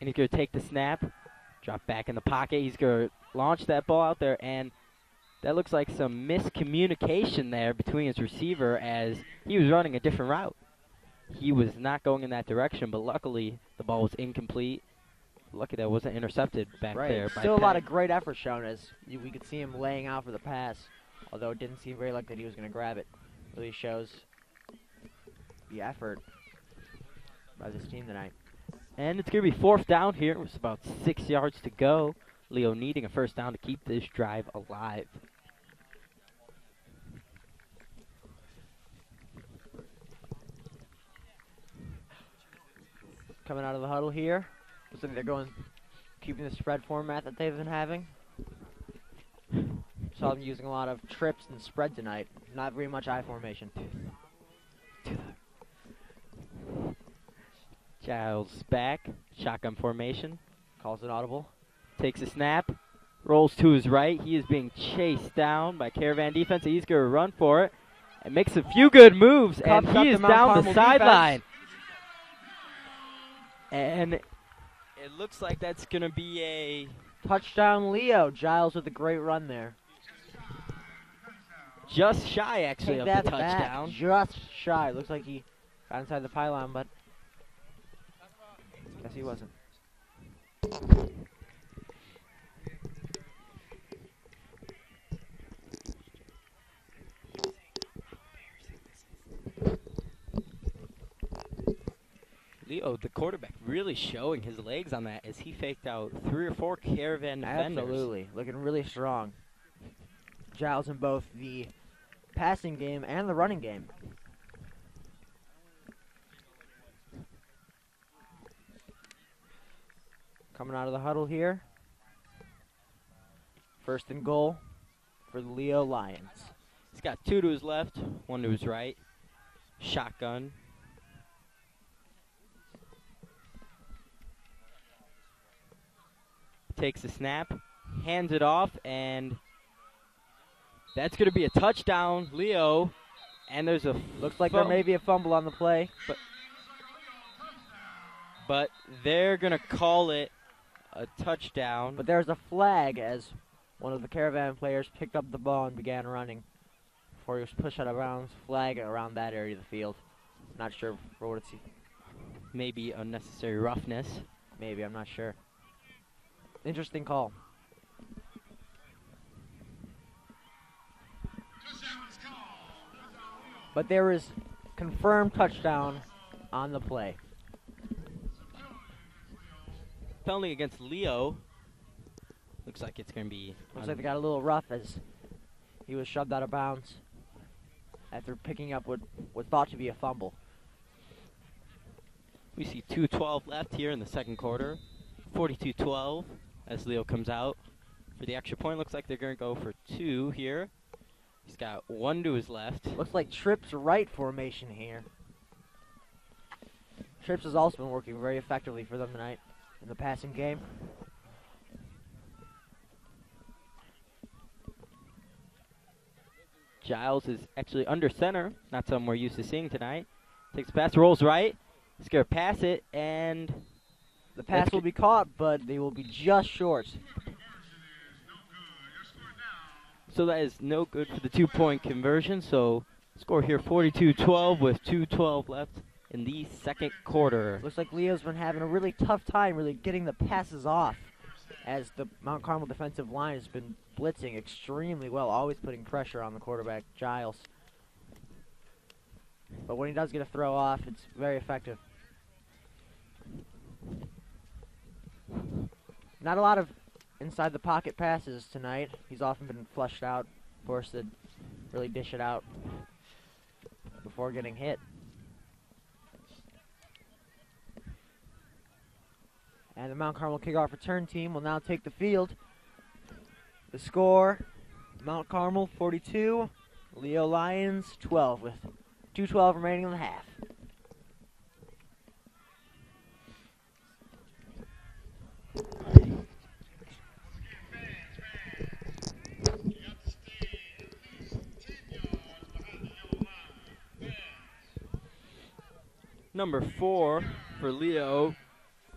And he's going to take the snap, drop back in the pocket. He's going to launch that ball out there, and that looks like some miscommunication there between his receiver as he was running a different route. He was not going in that direction, but luckily the ball was incomplete. Lucky that wasn't intercepted back there. Still a lot of great effort shown as we could see him laying out for the pass, although it didn't seem very likely that he was going to grab it. Really shows the effort by this team tonight. And it's going to be 4th down here with about 6 yards to go. Leo needing a first down to keep this drive alive. Coming out of the huddle here. Looks like they're keeping the spread format that they've been having. Saw them using a lot of trips and spread tonight. Not very much I formation. Giles back, shotgun formation. Calls it audible. Takes a snap. Rolls to his right. He is being chased down by Caravan defense. He's going to run for it and makes a few good moves. Cups And up he the is Mount down the Carmel sideline. And it looks like that's going to be a Touchdown, Leo. Giles with a great run there. just shy, actually, Take of that the back. touchdown. Just shy. Looks like he got inside the pylon, but guess he wasn't. Leo, the quarterback, really showing his legs on that as he faked out 3 or 4 Caravan defenders. Absolutely. Looking really strong. Giles in both the passing game and the running game. Coming out of the huddle here. First and goal for the Leo Lions. He's got 2 to his left, 1 to his right. Shotgun. Takes a snap, hands it off, and that's going to be a touchdown, Leo. And there's a Looks like there may be a fumble on the play. but they're going to call it a touchdown. But there's a flag as one of the Caravan players picked up the ball and began running before he was pushed out of bounds. Flag around that area of the field. Not sure for what it's. Maybe unnecessary roughness. Maybe, I'm not sure. Interesting call. But there is confirmed touchdown on the play. Penalty against Leo. Looks like it's going to be... Looks like they got a little rough as he was shoved out of bounds after picking up what was thought to be a fumble. We see 2:12 left here in the second quarter. 42-12 as Leo comes out for the extra point. Looks like they're going to go for 2 here. He's got 1 to his left. Looks like Tripp's right formation here. Trips has also been working very effectively for them tonight in the passing game. Giles is actually under center. Not something we're used to seeing tonight. Takes a pass, rolls right. He's going to pass it, and the pass will be caught, but they will be just short. So that is no good for the 2-point conversion. So score here 42-12 with 2:12 left in the second quarter. Looks like Leo's been having a really tough time really getting the passes off as the Mount Carmel defensive line has been blitzing extremely well, always putting pressure on the quarterback, Giles. But when he does get a throw off, it's very effective. Not a lot of inside the pocket passes tonight. He's often been flushed out, forced to really dish it out before getting hit. And the Mount Carmel kickoff return team will now take the field. The score, Mount Carmel 42, Leo Lions 12 with 2:12 remaining in the half. Number 4 for Leo,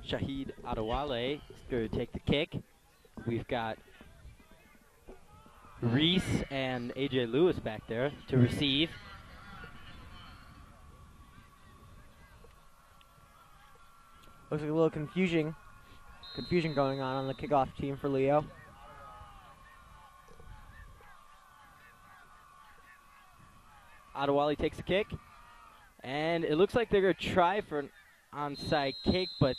Shahid Adewale, is going to take the kick. We've got Ries and AJ Lewis back there to receive. Looks like a little confusion going on the kickoff team for Leo. Adewale takes the kick, and it looks like they're going to try for an onside kick, but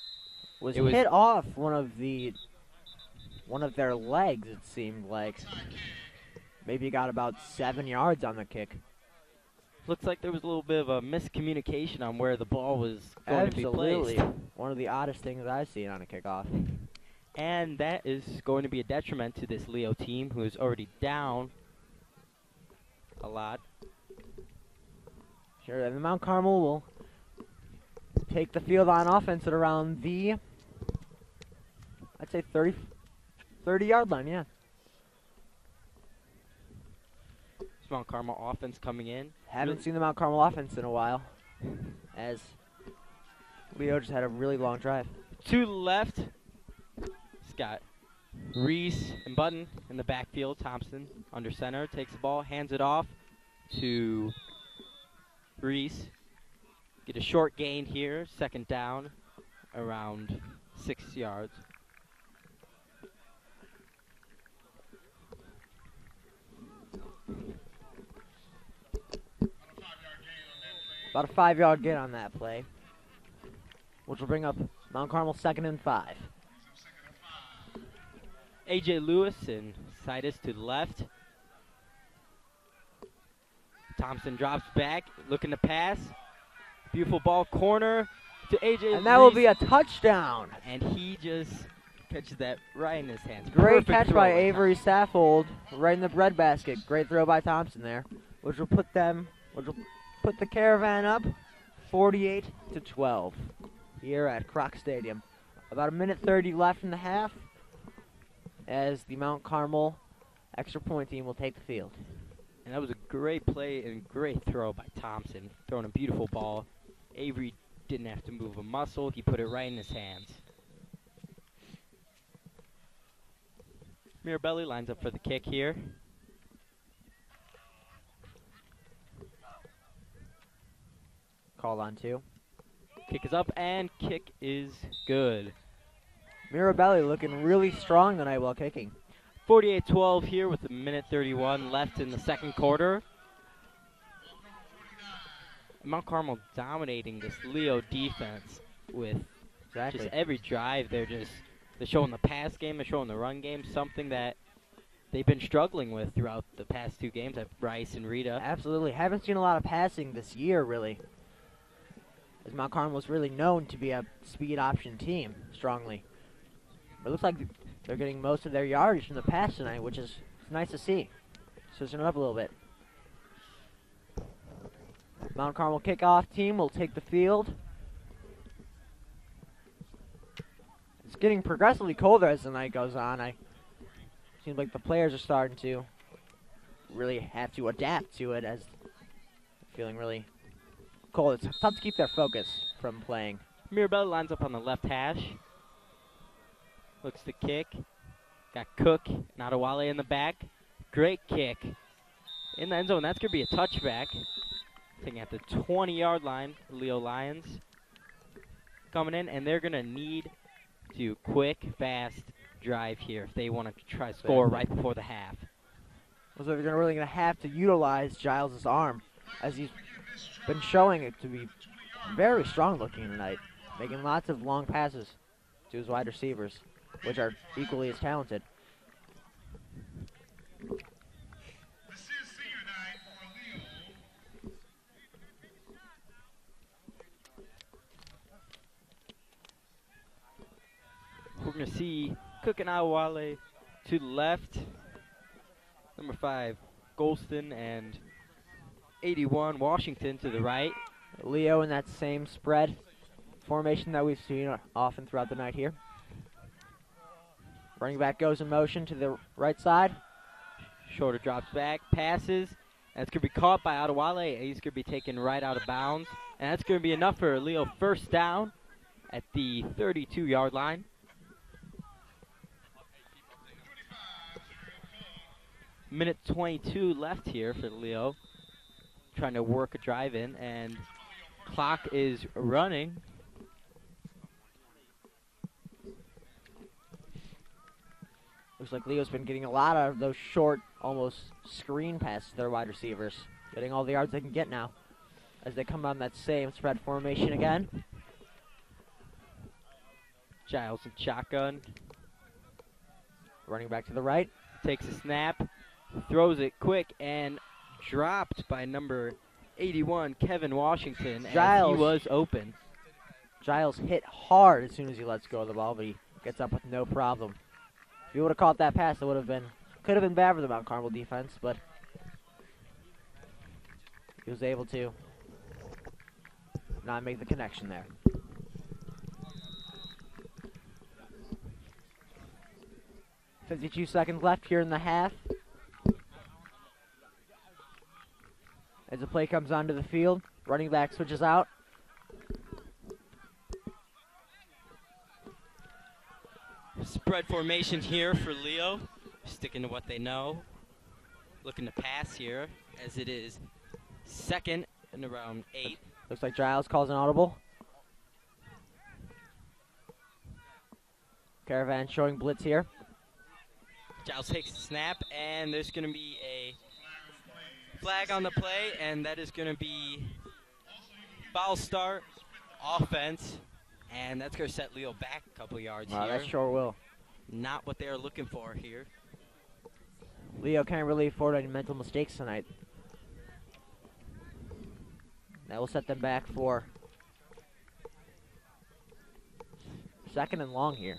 Was hit off one of their legs, it seemed like. Maybe he got about 7 yards on the kick. looks like there was a little bit of a miscommunication on where the ball was going to be placed. One of the oddest things I've seen on a kickoff. And that is going to be a detriment to this Leo team, who is already down a lot. Sure, and the Mount Carmel will take the field on offense at around the, I'd say 30-yard line, yeah. Mount Carmel offense coming in. Haven't seen the Mount Carmel offense in a while, as Leo just had a really long drive. To the left, it's got Ries and Button in the backfield. Thompson under center takes the ball, hands it off to Ries. Get a short gain here, second down, around 6 yards. About a 5-yard gain on that play, which will bring up Mount Carmel 2nd and 5. A.J. Lewis and Sidus to the left. Thompson drops back, looking to pass. Beautiful ball corner to A.J. And that will be a touchdown. And he just catches that right in his hands. Great Perfect catch throw by Thompson. Avery Saffold, right in the breadbasket. Great throw by Thompson there, which will put the Caravan up 48-12 here at Kroc Stadium. About a minute 30 left in the half, as the Mount Carmel extra point team will take the field. And that was a great play and great throw by Thompson, throwing a beautiful ball. Avery didn't have to move a muscle. He put it right in his hands. Mirabelli lines up for the kick here. Called on 2. Kick is up, and kick is good. Mirabelli looking really strong tonight while kicking. 48-12 here with a minute 31 left in the second quarter. Mount Carmel dominating this Leo defense with just every drive. They're showing the pass game, they're showing the run game, something that they've been struggling with throughout the past 2 games at Rice and Rita. Absolutely. Haven't seen a lot of passing this year, really, as Mount Carmel was really known to be a speed option team strongly. But it looks like they're getting most of their yardage from the pass tonight, which is nice to see. Switching it up a little bit. Mount Carmel kickoff team will take the field. It's getting progressively colder as the night goes on. Seems like the players are starting to really have to adapt to it, as they're feeling really cold. It's tough to keep their focus from playing. Mirabelli lines up on the left hash. Looks to kick. Got Cook, Nadawale in the back. Great kick. In the end zone, that's going to be a touchback. Taking at the 20-yard line, Leo Lions. Coming in, and they're going to need to quick, fast drive here if they want to try to score right before the half. So they're really going to have to utilize Giles' arm, as he's been showing it to be very strong looking tonight, making lots of long passes to his wide receivers, which are equally as talented. We're going to see Cook and Awale to the left. Number 5, Golston, and 81, Washington to the right. Leo in that same spread formation that we've seen often throughout the night here. Running back goes in motion to the right side. Shorter drops back, passes. That's going to be caught by Adewale. He's going to be taken right out of bounds. And that's going to be enough for Leo first down at the 32-yard line. Minute 22 left here for Leo. Trying to work a drive in, and clock is running. Looks like Leo's been getting a lot of those short, almost screen passes to their wide receivers. Getting all the yards they can get now as they come on that same spread formation again. Giles in shotgun. Running back to the right. Takes a snap. Throws it quick and dropped by number 81, Kevin Washington, as he was open. Giles hit hard as soon as he lets go of the ball, but he gets up with no problem. If he would have caught that pass, it could have been bad for the Mount Carmel defense, but he was able to not make the connection there. 52 seconds left here in the half. As the play comes onto the field, running back switches out. Spread formation here for Leo. Sticking to what they know. Looking to pass here as it is second and around 8. Looks like Giles calls an audible. Caravan showing blitz here. Giles takes the snap, and there's going to be a flag on the play, and that is going to be foul start, offense, and that's going to set Leo back a couple yards Wow, here. that sure will. Not what they're looking for here. Leo can't really afford any mental mistakes tonight. That will set them back for second and long here.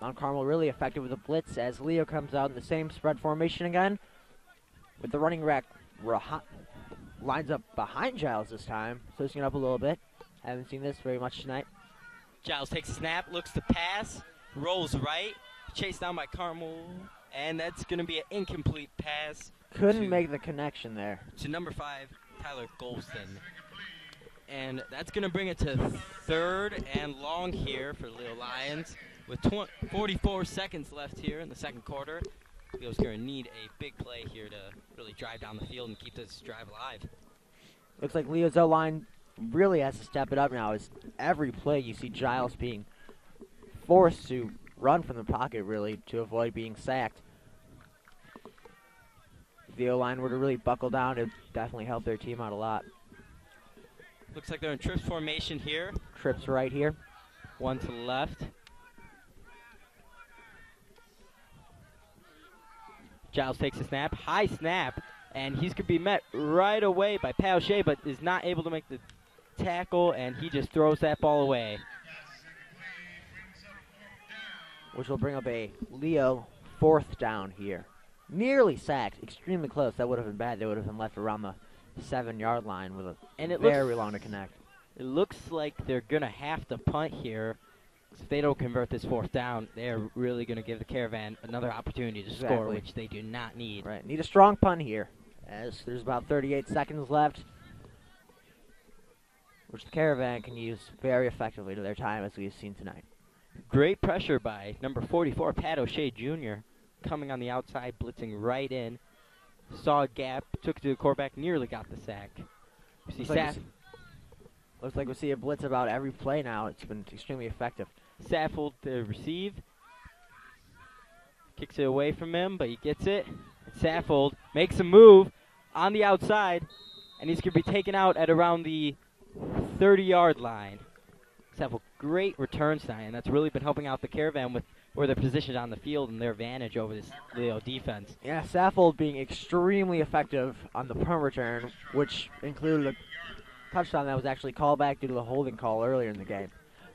Mount Carmel really effective with the blitz as Leo comes out in the same spread formation again. With the running back lines up behind Giles this time, switching it up a little bit. Haven't seen this very much tonight. Giles takes a snap, looks to pass, rolls right, chased down by Carmel, and that's going to be an incomplete pass. Couldn't make the connection there. To number 5, Tyler Golston. And that's going to bring it to third and long here for Leo Lions. With 44 seconds left here in the second quarter, Leo's going to need a big play here to really drive down the field and keep this drive alive. Looks like Leo's O-line really has to step it up now as every play you see Giles being forced to run from the pocket really to avoid being sacked. If the O-line were to really buckle down, it would definitely help their team out a lot. Looks like they're in trips formation here. Trips right here. One to the left. Giles takes a snap, high snap, and he's going to be met right away by Paochet, but is not able to make the tackle, and he just throws that ball away. Which will bring up a Leo 4th down here. Nearly sacked, extremely close. That would have been bad. They would have been left around the 7-yard line with very long to connect. It looks like they're going to have to punt here. If they don't convert this 4th down, they're really going to give the Caravan another opportunity to score, which they do not need. Right, need a strong punt here, as there's about 38 seconds left, which the Caravan can use very effectively to their time, as we've seen tonight. Great pressure by number 44, Pat O'Shea Jr., coming on the outside, blitzing right in. Saw a gap, took it to the quarterback, nearly got the sack. Looks like we see a blitz about every play now. It's been extremely effective. Saffold to receive. Kicks it away from him, but he gets it. Saffold makes a move on the outside, and he's going to be taken out at around the 30-yard line. Saffold, great returns tonight, and that's really been helping out the Caravan with where they're positioned on the field and their advantage over this Leo defense. Yeah, Saffold being extremely effective on the punt return, which included a touchdown that was actually called back due to the holding call earlier in the game.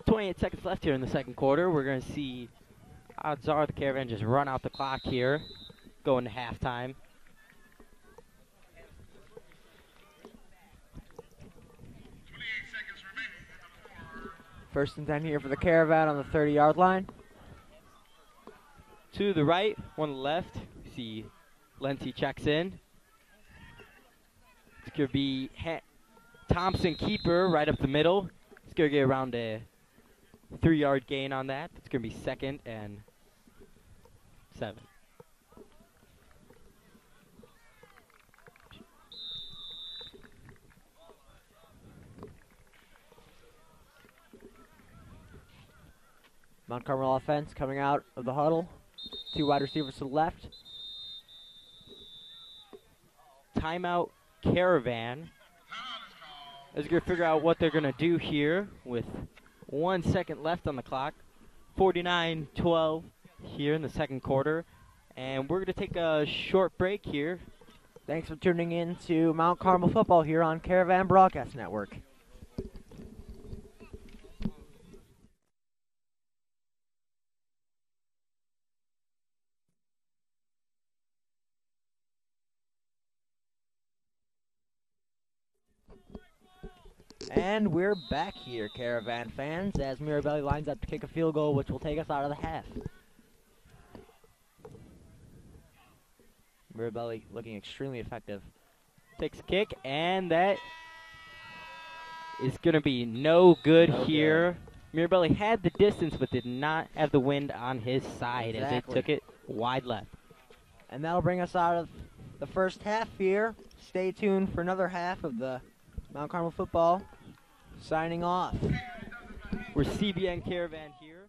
28 seconds left here in the second quarter. We're going to see, odds are, the Caravan just run out the clock here, going to halftime. First and 10 here for the Caravan on the 30-yard line. To the right, one to the left. We see Lenty checks in. It's going to be Thompson keeper right up the middle. It's going to get around a 3-yard gain on that. It's going to be 2nd and 7. Mount Carmel offense coming out of the huddle. 2 wide receivers to the left. Timeout Caravan. Is going to figure out what they're going to do here with 1 second left on the clock. 49-12 here in the second quarter. And we're going to take a short break here. Thanks for tuning in to Mount Carmel football here on Caravan Broadcast Network. And we're back here, Caravan fans, as Mirabelli lines up to kick a field goal, which will take us out of the half. Mirabelli looking extremely effective. Takes a kick, and that is going to be no good here. Mirabelli had the distance, but did not have the wind on his side as it took it wide left. And that'll bring us out of the first half here. Stay tuned for another half of the Mount Carmel football. Signing off. We're CBN Caravan here.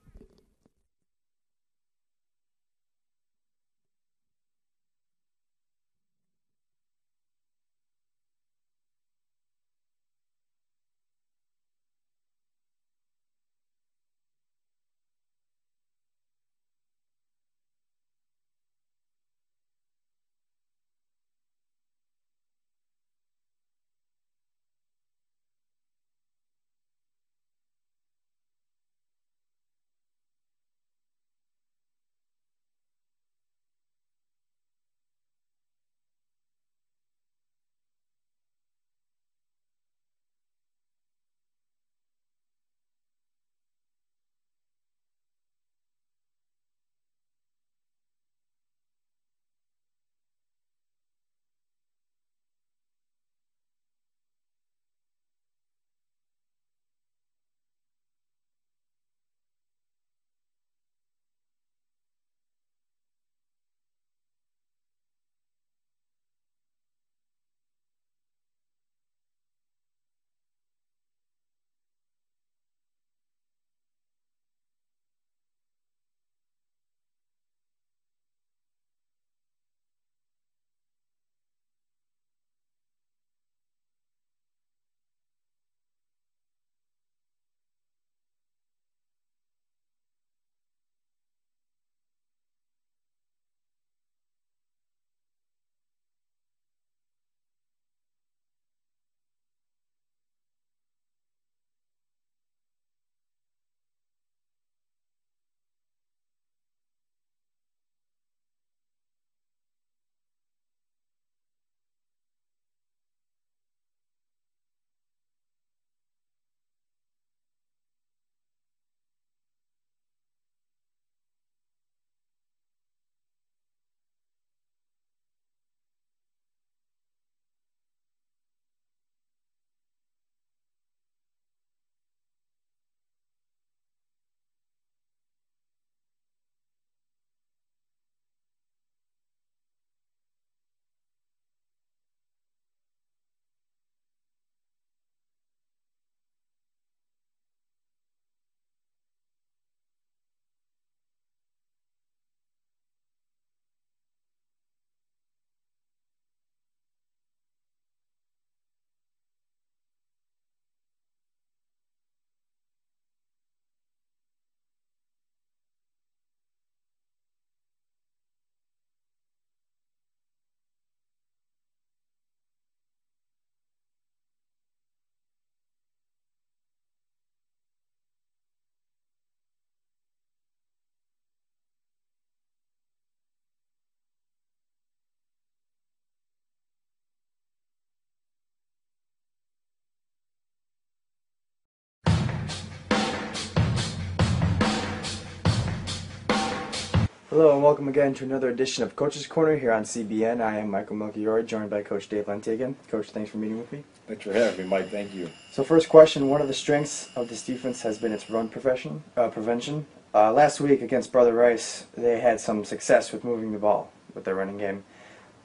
Hello and welcome again to another edition of Coach's Corner here on CBN. I am Michael Melchior, joined by Coach Dave Lenthagen. Coach, thanks for meeting with me. Thanks for having me, Mike. Thank you. So first question, one of the strengths of this defense has been its run prevention. Last week against Brother Rice, they had some success with moving the ball with their running game.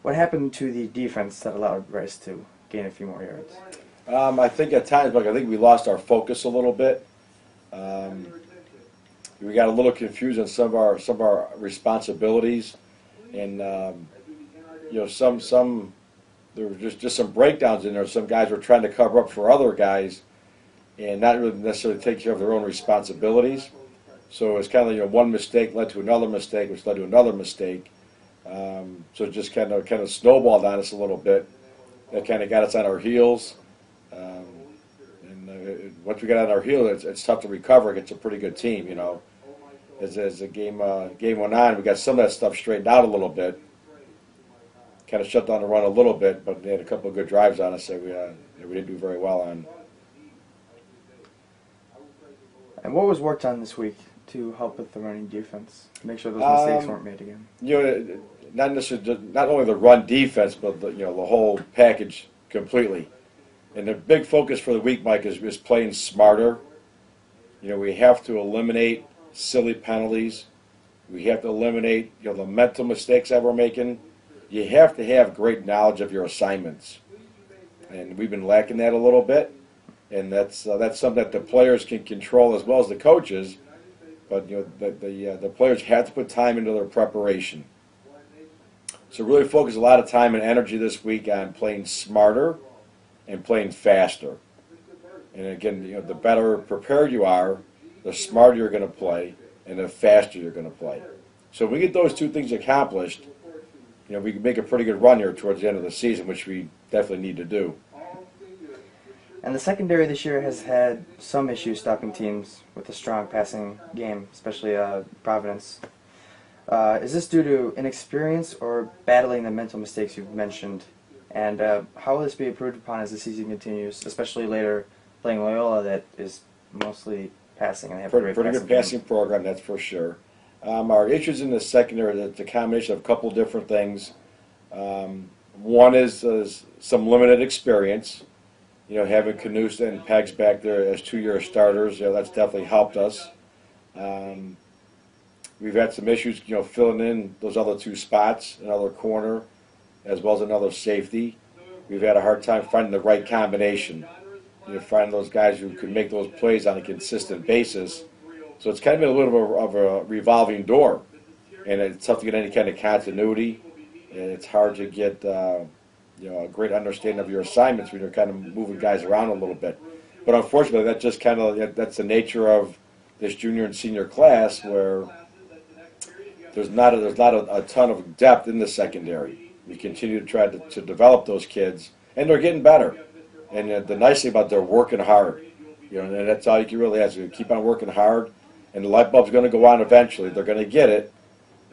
What happened to the defense that allowed Rice to gain a few more yards? I think at times, Mike, I think we lost our focus a little bit. We got a little confused on some of our responsibilities, and some there were just some breakdowns in there. Some guys were trying to cover up for other guys, and not really necessarily take care of their own responsibilities. So it's kind of one mistake led to another mistake, which led to another mistake. So it just kind of snowballed on us a little bit. That kind of got us on our heels. Once we get on our heels, it's tough to recover against a pretty good team, As the game went on, we got some of that stuff straightened out a little bit. Kind of shut down the run a little bit, but they had a couple of good drives on us that we didn't do very well on. And what was worked on this week to help with the running defense? To make sure those mistakes weren't made again. Not necessarily not only the run defense, but the whole package completely. And the big focus for the week, Mike, is playing smarter. We have to eliminate silly penalties. We have to eliminate the mental mistakes that we're making. You have to have great knowledge of your assignments, and we've been lacking that a little bit. And that's something that the players can control as well as the coaches. But the players have to put time into their preparation. So really focus a lot of time and energy this week on playing smarter and playing faster. And again, the better prepared you are, the smarter you're going to play, and the faster you're going to play. So if we get those two things accomplished, we can make a pretty good run here towards the end of the season, which we definitely need to do. And the secondary this year has had some issues stopping teams with a strong passing game, especially Providence. Is this due to inexperience or battling the mental mistakes you've mentioned? And how will this be improved upon as the season continues, especially later playing Loyola that is mostly passing? And they have a great pretty good passing program, that's for sure. Our issues in the secondary, it's a combination of a couple different things. One is some limited experience. Having Canusa and Pegs back there as 2-year starters, that's definitely helped us. We've had some issues, filling in those other 2 spots, another corner, as well as another safety. We've had a hard time finding the right combination. Finding those guys who can make those plays on a consistent basis. So it's kind of been a little bit of a revolving door, and it's tough to get any kind of continuity. And it's hard to get a great understanding of your assignments when you're kind of moving guys around a little bit. But unfortunately, that just that's the nature of this junior and senior class, where there's not a ton of depth in the secondary. We continue to try to develop those kids, and they're getting better. And the nice thing about they're working hard, and that's all you can really ask. You keep on working hard, and the light bulb's going to go on eventually. They're going to get it.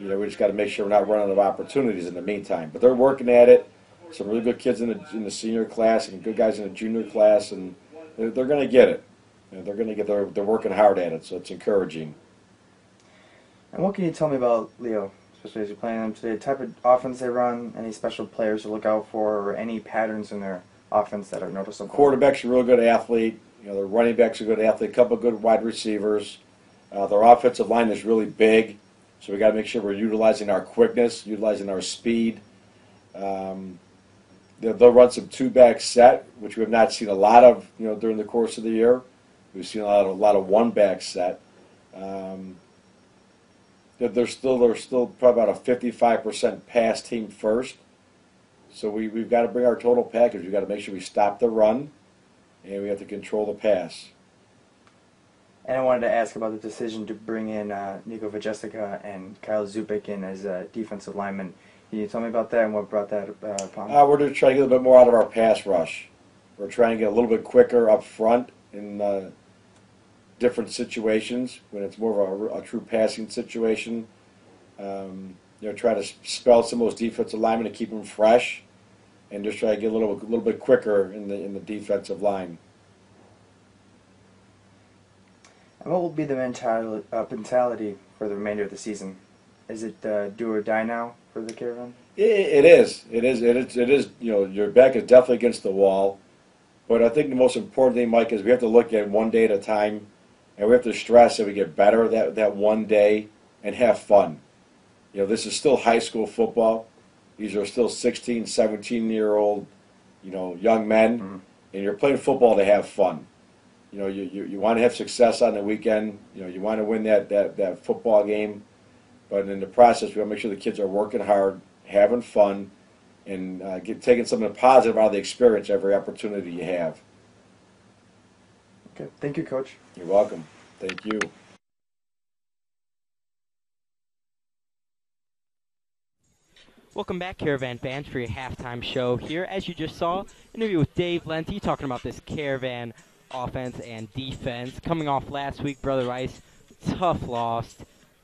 We just got to make sure we're not running out of opportunities in the meantime. But they're working at it. Some really good kids in the senior class and good guys in the junior class, and they're going to get it. They're working hard at it, so it's encouraging. And what can you tell me about Leo, especially as you're playing them today? The type of offense they run, any special players to look out for, or any patterns in their offense that are noticeable? Quarterback's a real good athlete. Their running back's a good athlete. A couple good wide receivers. Their offensive line is really big, so we got to make sure we're utilizing our quickness, utilizing our speed. They'll run some 2-back set, which we have not seen a lot of, during the course of the year. We've seen a lot of 1-back set. They're still probably about a 55% pass team first. So we've got to bring our total package. We've got to make sure we stop the run, and we have to control the pass. And I wanted to ask about the decision to bring in Nico Vajesica and Kyle Zupik in as defensive linemen. Can you tell me about that and what brought that upon? We're just trying to get a little bit more out of our pass rush. We're trying to get a little bit quicker up front in different situations when it's more of a true passing situation. Try to spell some of those defensive linemen to keep them fresh, and just try to get a little bit quicker in the defensive line. And what will be the mentality for the remainder of the season? Is it do or die now for the Caravan? It is. Your back is definitely against the wall, but I think the most important thing, Mike, is we have to look at one day at a time, and we have to stress that we get better that one day and have fun. This is still high school football. These are still 16, 17-year-old, young men, and you're playing football to have fun. You want to have success on the weekend. You want to win that football game, but in the process, we want to make sure the kids are working hard, having fun, and taking something positive out of the experience every opportunity you have. Okay, thank you, Coach. You're welcome. Thank you. Welcome back, Caravan fans, for your halftime show here. As you just saw, interview with Dave Lenti talking about this Caravan offense and defense. Coming off last week, Brother Ries, tough loss.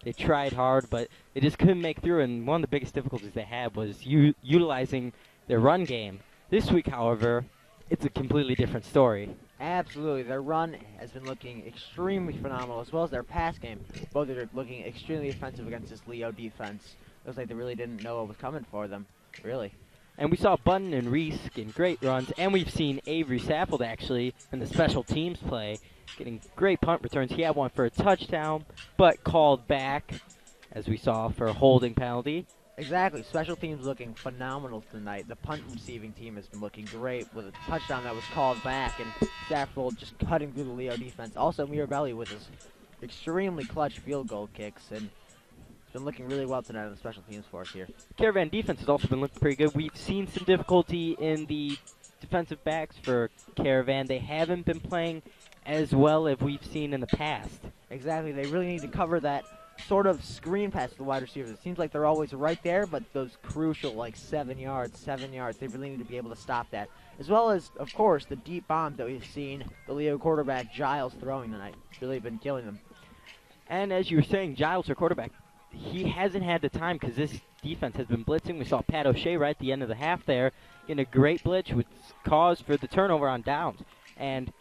They tried hard, but they just couldn't make through, and one of the biggest difficulties they had was utilizing their run game. This week, however, it's a completely different story. Absolutely. Their run has been looking extremely phenomenal, as well as their pass game. Both are looking extremely offensive against this Leo defense. Looks like they really didn't know what was coming for them, really. And we saw Button and Ries getting great runs, and we've seen Avery Saffold actually in the special teams play getting great punt returns. He had one for a touchdown, but called back, as we saw, for a holding penalty. Exactly. Special teams looking phenomenal tonight. The punt receiving team has been looking great with a touchdown that was called back, and Saffold just cutting through the Leo defense. Also, Mirabelli with his extremely clutch field goal kicks, and it's been looking really well tonight on the special teams for us here. Caravan defense has also been looking pretty good. We've seen some difficulty in the defensive backs for Caravan. They haven't been playing as well as we've seen in the past. Exactly. They really need to cover that sort of screen pass to the wide receivers. It seems like they're always right there, but those crucial, like 7 yards, they really need to be able to stop that. As well as, of course, the deep bombs that we've seen the Leo quarterback Giles throwing tonight. Really been killing them. And as you were saying, Giles, our quarterback, he hasn't had the time because this defense has been blitzing. We saw Pat O'Shea right at the end of the half there in a great blitz, which caused for the turnover on downs. And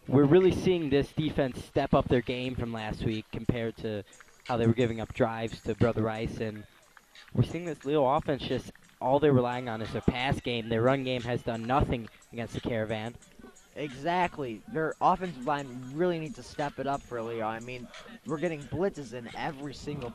we're really seeing this defense step up their game from last week compared to how they were giving up drives to Brother Rice. And we're seeing this Leo offense just all they're relying on is their pass game. Their run game has done nothing against the Caravan. Exactly. Their offensive line really needs to step it up for Leo. I mean, we're getting blitzes in every single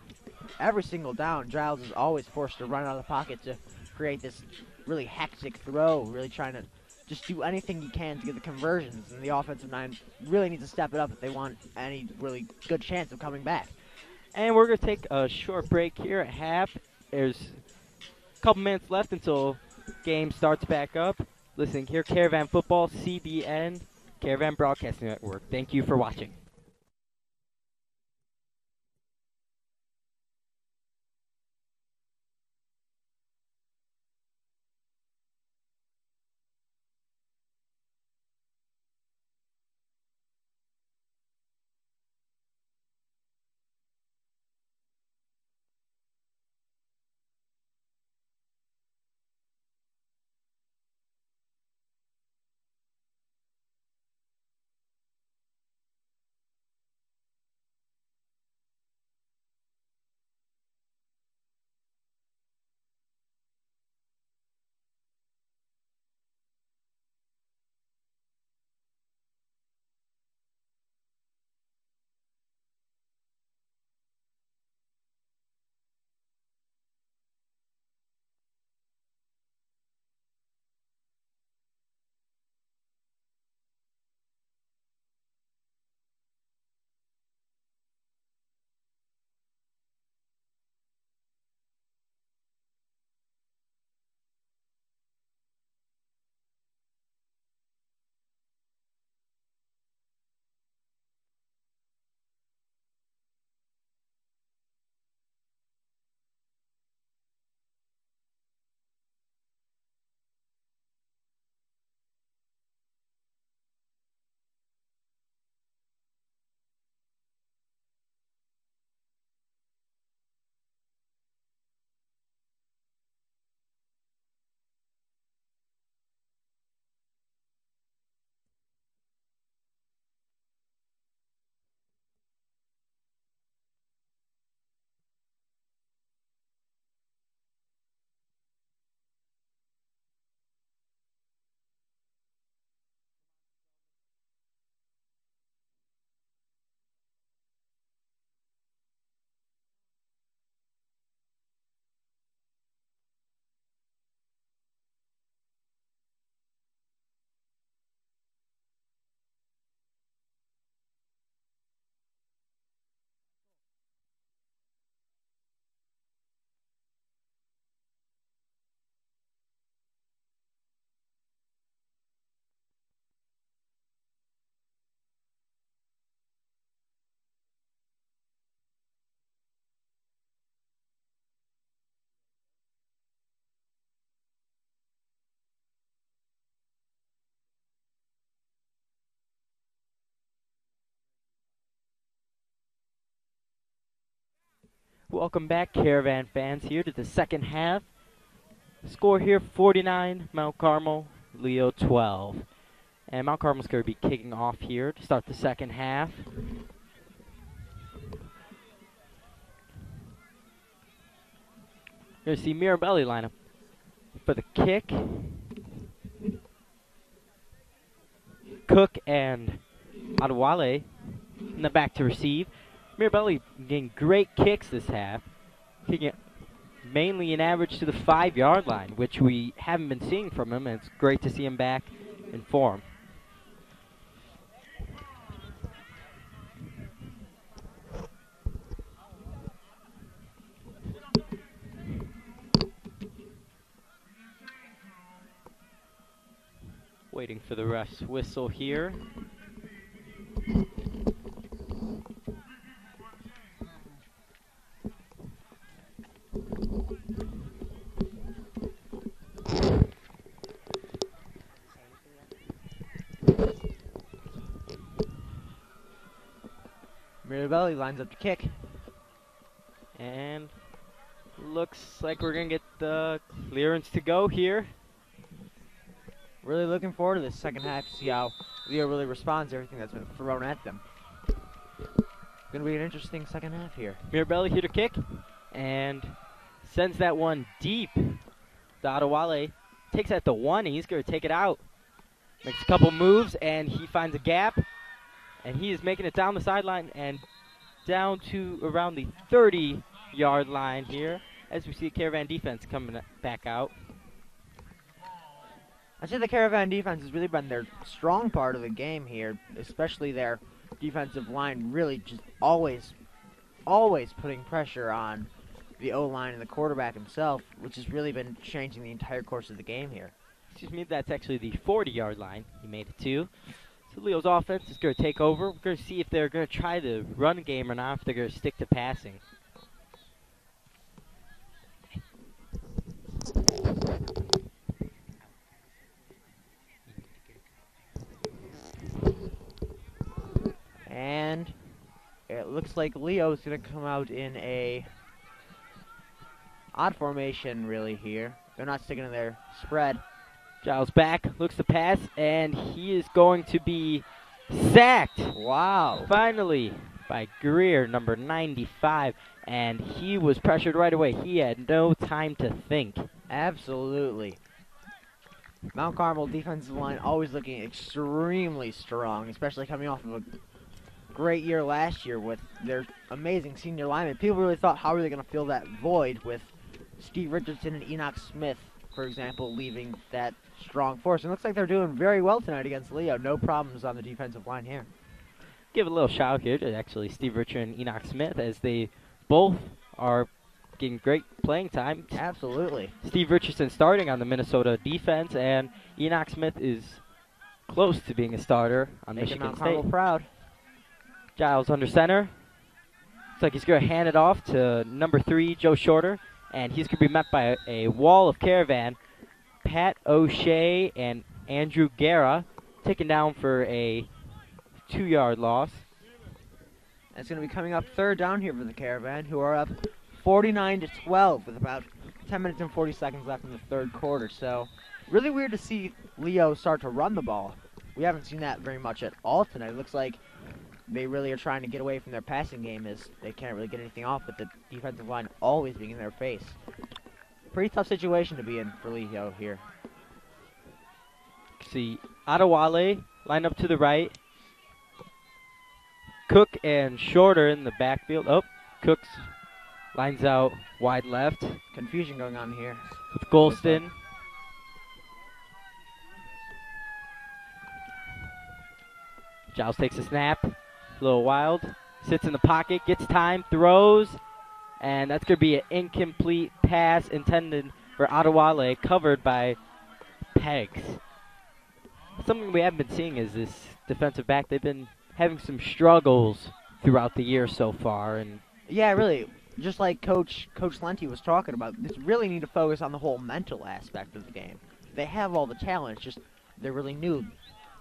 down. Giles is always forced to run out of the pocket to create this really hectic throw, really trying to just do anything he can to get the conversions. And the offensive line really needs to step it up if they want any really good chance of coming back. And we're going to take a short break here at half. There's a couple minutes left until game starts back up. Listening here, Caravan Football, CBN, Caravan Broadcasting Network. Thank you for watching. Welcome back, Caravan fans, here to the second half. Score here, 49, Mount Carmel, Leo 12. And Mount Carmel's going to be kicking off here to start the second half. You're going to see Mirabelli line up for the kick. Cook and Adewale in the back to receive. Mirabelli getting great kicks this half, kicking it mainly an average to the 5-yard line, which we haven't been seeing from him, and it's great to see him back in form. Waiting for the ref's whistle here. Mirabelli lines up to kick. And looks like we're going to get the clearance to go here. Really looking forward to this second half to see how Leo really responds to everything that's been thrown at them. Going to be an interesting second half here. Mirabelli here to kick and sends that one deep. Adewale takes that to 1. He's going to take it out. Makes a couple moves and he finds a gap. And he is making it down the sideline and down to around the 30-yard line here as we see the Caravan defense coming back out. I'd say the Caravan defense has really been their strong part of the game here, especially their defensive line really just always putting pressure on the O-line and the quarterback himself, which has really been changing the entire course of the game here. Excuse me, that's actually the 40-yard line he made it to. So Leo's offense is going to take over. We're going to see if they're going to try the run game or not, if they're going to stick to passing. And it looks like Leo's going to come out in a odd formation really here. They're not sticking to their spread. Giles back, looks to pass, and he is going to be sacked. Wow. Finally, by Greer, number 95, and he was pressured right away. He had no time to think. Absolutely. Mount Carmel defensive line always looking extremely strong, especially coming off of a great year last year with their amazing senior linemen. People really thought, how are they going to fill that void with Steve Richardson and Enoch Smith, for example, leaving that strong force. And it looks like they're doing very well tonight against Leo. No problems on the defensive line here. Give a little shout out here to actually Steve Richard and Enoch Smith, as they both are getting great playing time. Absolutely. Steve Richardson starting on the Minnesota defense, and Enoch Smith is close to being a starter on Making Michigan Mount State. Carmel proud. Giles under center. Looks like he's going to hand it off to number 3, Joe Shorter, and he's going to be met by a wall of Caravan. Pat O'Shea and Andrew Guerra taken down for a 2-yard loss. It's going to be coming up third down here for the Caravan, who are up 49-12 with about 10 minutes and 40 seconds left in the third quarter. So really weird to see Leo start to run the ball. We haven't seen that very much at all tonight. It looks like they really are trying to get away from their passing game, as they can't really get anything off with the defensive line always being in their face. Pretty tough situation to be in for Leo here. See Adewale line up to the right. Cook and Shorter in the backfield. Oh, Cook's lines out wide left Confusion going on here. with Golston. Giles takes a snap. A little wild. Sits in the pocket, gets time, throws, and that's going to be an incomplete pass intended for Adewale, covered by Pegs. Something we haven't been seeing is this defensive back. They've been having some struggles throughout the year so far, and Yeah, really. Just like Coach Lenti was talking about, they really need to focus on the whole mental aspect of the game. They have all the talent, it's just they're really new.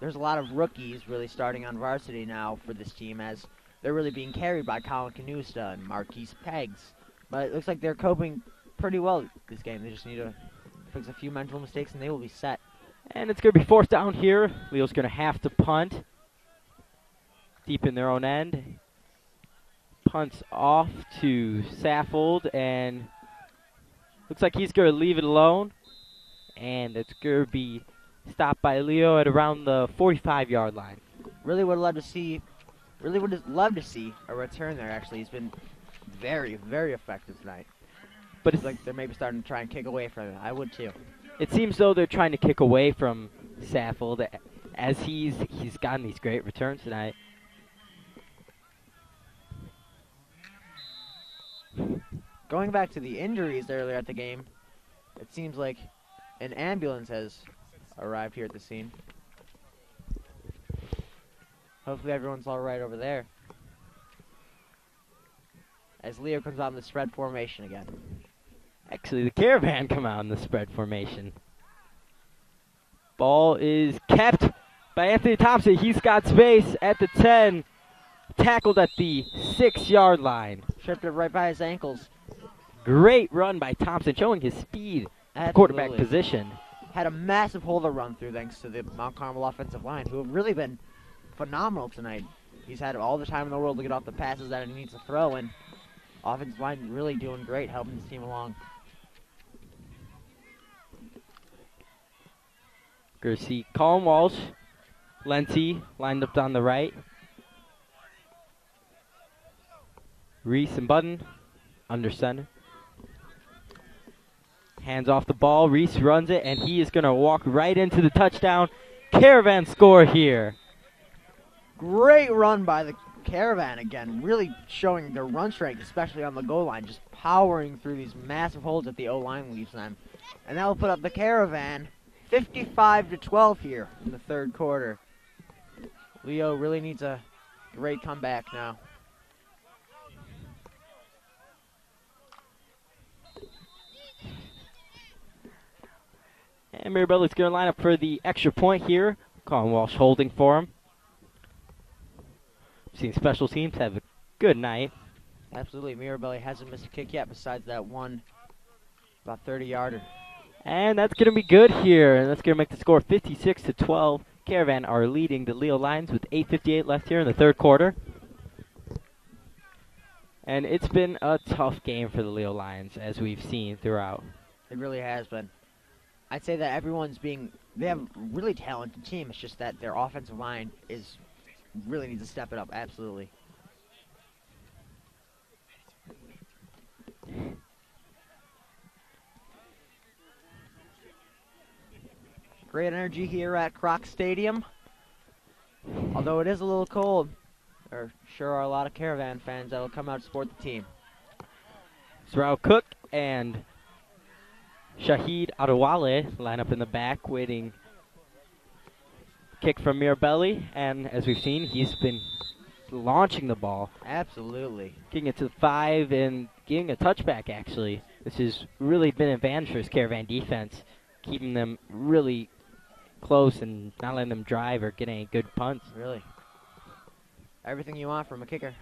There's a lot of rookies really starting on varsity now for this team, as they're really being carried by Colin Canusta and Marquise Pegs. But it looks like they're coping pretty well this game. They just need to fix a few mental mistakes and they will be set. And it's going to be fourth down here. Leo's going to have to punt. Deep in their own end. Punts off to Saffold, and looks like he's going to leave it alone. And it's going to be stopped by Leo at around the 45-yard line. Really would love to see a return there, actually. He's been very, very effective tonight. But it's like they're maybe starting to try and kick away from it. I would too. It seems though they're trying to kick away from Saffold as he's gotten these great returns tonight. Going back to the injuries earlier at the game, it seems like an ambulance has arrived here at the scene. Hopefully everyone's all right over there. As Leo comes out in the spread formation again. Actually, the Caravan come out in the spread formation. Ball is kept by Anthony Thompson. He's got space at the 10. Tackled at the 6-yard line. Tripped it right by his ankles. Great run by Thompson, showing his speed at quarterback position. Had a massive hole to run through thanks to the Mount Carmel offensive line, who have really been phenomenal tonight. He's had all the time in the world to get off the passes that he needs to throw, and offensive line really doing great, helping his team along. Gonna see Colin Walsh, Lenti lined up on the right. Ries and Button under center. Hands off the ball. Ries runs it, and he is going to walk right into the touchdown. Caravan score here. Great run by the Caravan again. Really showing their run strength, especially on the goal line. Just powering through these massive holes that the O-line leaves them. And that will put up the Caravan 55-12 here in the third quarter. Leo really needs a great comeback now. And Mirabelli's going to line up for the extra point here. Colin Walsh holding for him. Seen special teams have a good night. Absolutely. Mirabelli hasn't missed a kick yet besides that one about 30-yarder. And that's going to be good here. And that's going to make the score 56-12. Caravan are leading the Leo Lions with 8:58 left here in the third quarter. And it's been a tough game for the Leo Lions, as we've seen throughout. It really has been. I'd say that they have a really talented team. It's just that their offensive line really needs to step it up, absolutely. Great energy here at Kroc Stadium. Although it is a little cold, there sure are a lot of Caravan fans that will come out to support the team. Sorrel Cook and Shahid Adewale line up in the back, waiting kick from Mirabelli, and as we've seen, he's been launching the ball. Absolutely. Getting it to the 5 and getting a touchback, actually. This has really been an advantage for his Caravan defense, keeping them really close and not letting them drive or get any good punts. Really. Everything you want from a kicker.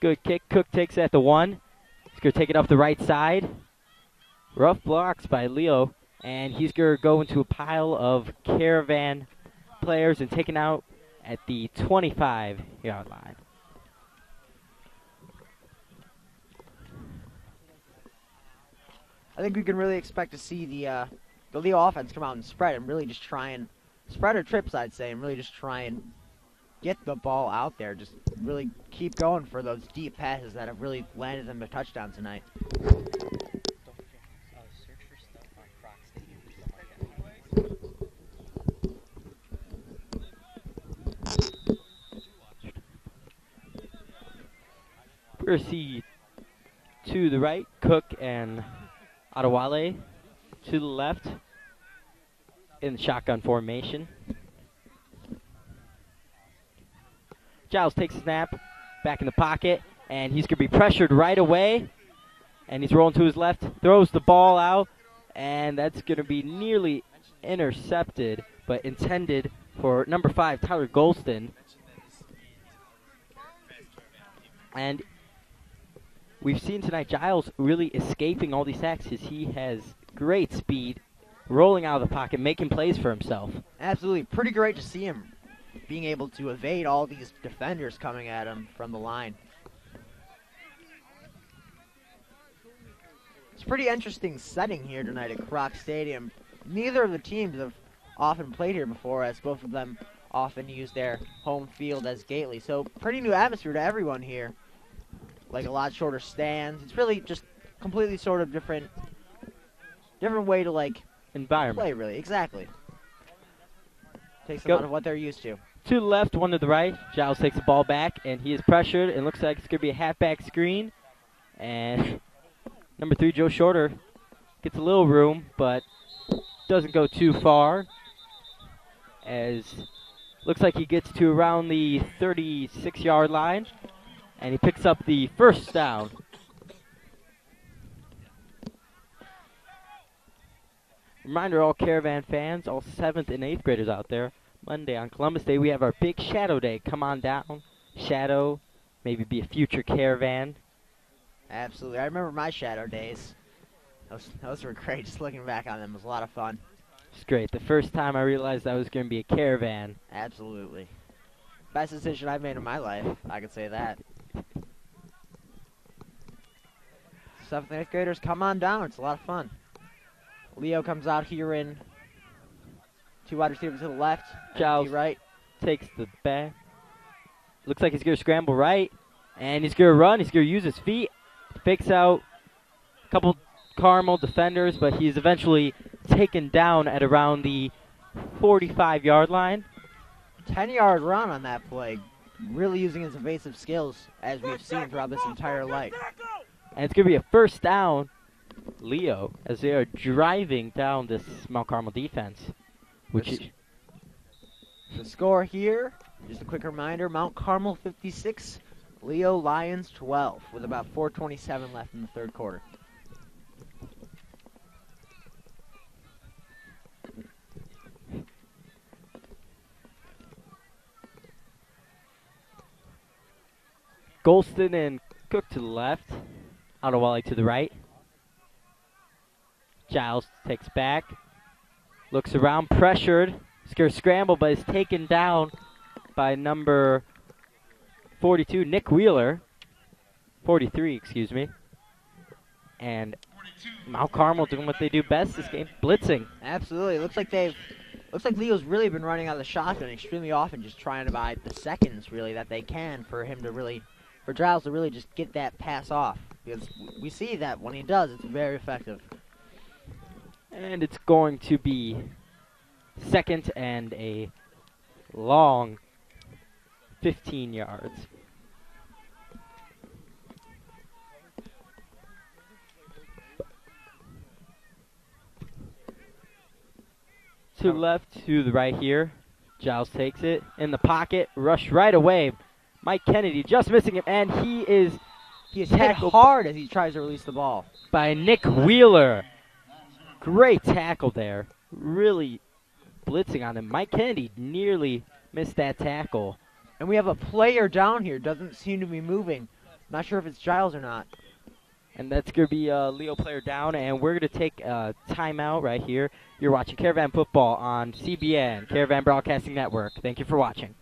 Good kick. Cook takes it at the 1. He's going to take it up the right side. Rough blocks by Leo, and he's going to go into a pile of Caravan players and taken out at the 25-yard line. I think we can really expect to see the Leo offense come out and spread and really just try and spread or trips, I'd say, and really just try and get the ball out there. Just really keep going for those deep passes that have really landed them a touchdown tonight. We're going to see to the right, Cook and Adewale. To the left, in shotgun formation. Giles takes a snap, back in the pocket, and he's going to be pressured right away. And he's rolling to his left, throws the ball out, and that's going to be nearly intercepted, but intended for number 5, Tyler Golston. And we've seen tonight Giles really escaping all these sacks as he has great speed rolling out of the pocket, making plays for himself. Absolutely. Pretty great to see him being able to evade all these defenders coming at him from the line. It's a pretty interesting setting here tonight at Kroc Stadium. Neither of the teams have often played here before, as both of them often use their home field as Gately. So pretty new atmosphere to everyone here. Like a lot shorter stands. It's really just completely sort of different way to like Environment. play, really. Exactly. Takes them Go. out of what they're used to. 2 to the left, 1 to the right. Giles takes the ball back, and he is pressured. It looks like it's going to be a halfback screen. And number 3, Joe Shorter, gets a little room, but doesn't go too far. As looks like he gets to around the 36-yard line, and he picks up the first down. Reminder, all Caravan fans, all 7th and 8th graders out there, Monday on Columbus Day, we have our big Shadow Day. Come on down, shadow, maybe be a future Caravan. Absolutely. I remember my shadow days. Those were great. Just looking back on them was a lot of fun. It's great. The first time I realized I was going to be a Caravan. Absolutely. Best decision I've made in my life. I could say that. 7th and 8th graders, come on down. It's a lot of fun. Leo comes out here in 2 wide receivers to the left. Giles right. Takes the back. Looks like he's going to scramble right. And he's going to run. He's going to use his feet. Fakes out a couple Carmel defenders, but he's eventually taken down at around the 45-yard line. 10-yard run on that play. Really using his evasive skills, as we've seen throughout this entire night. And it's going to be a first down, Leo, as they are driving down this Mount Carmel defense. The score here, just a quick reminder, Mount Carmel 56, Leo Lions 12, with about 4:27 left in the third quarter. Golston and Cook to the left. Adewale to the right. Giles takes back. Looks around, pressured. He's going to scramble, but is taken down by number 42, Nick Wheeler. 43, excuse me. And Mount Carmel doing what they do best this game, blitzing. Absolutely. Looks like Leo's really been running out of the shotgun extremely often, just trying to buy the seconds, really, that they can for Giles to really just get that pass off. Because we see that when he does, it's very effective. And it's going to be second and a long 15 yards. To the left, to the right here. Giles takes it in the pocket, rush right away. Mike Kennedy just missing him, and he is hit tackled hard as he tries to release the ball. By Nick Wheeler. Great tackle there. Really blitzing on him. Mike Kennedy nearly missed that tackle. And we have a player down here. Doesn't seem to be moving. Not sure if it's Giles or not. And that's going to be a Leo player down, and we're going to take a timeout right here. You're watching Caravan Football on CBN, Caravan Broadcasting Network. Thank you for watching.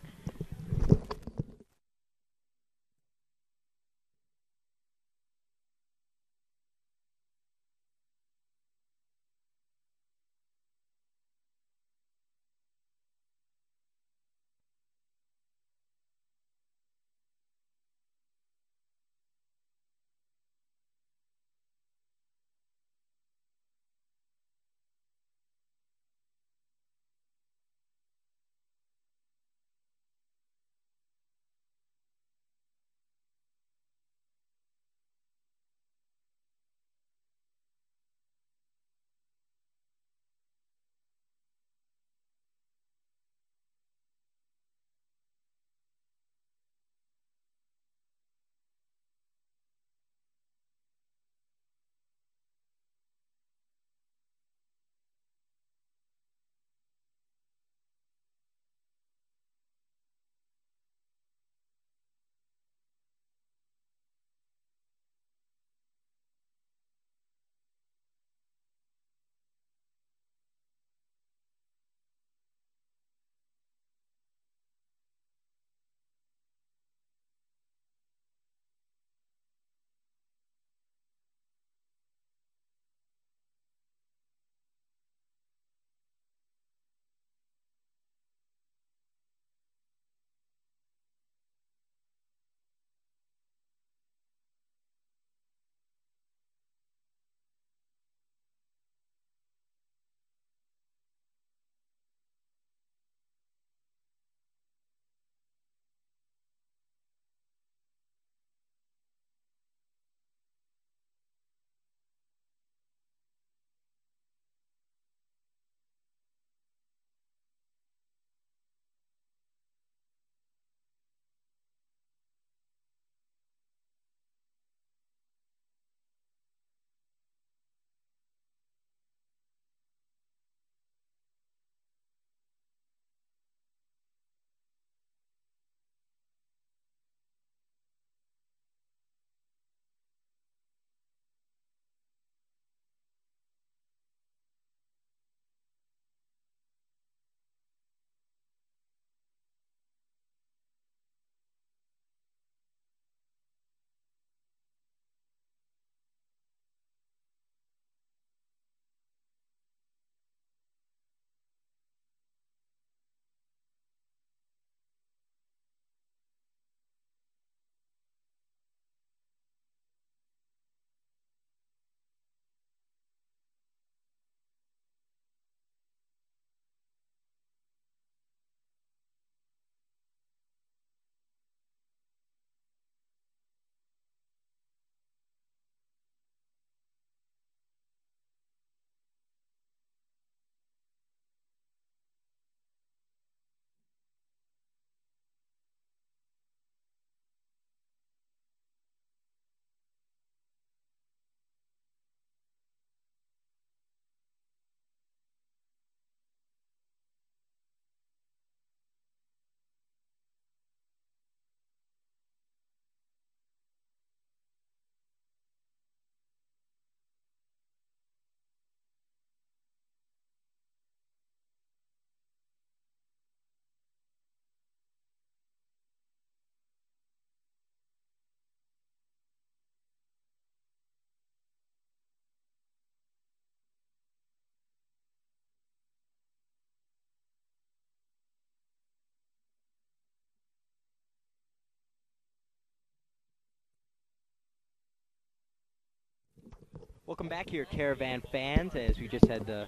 Welcome back here, Caravan fans, as we just had the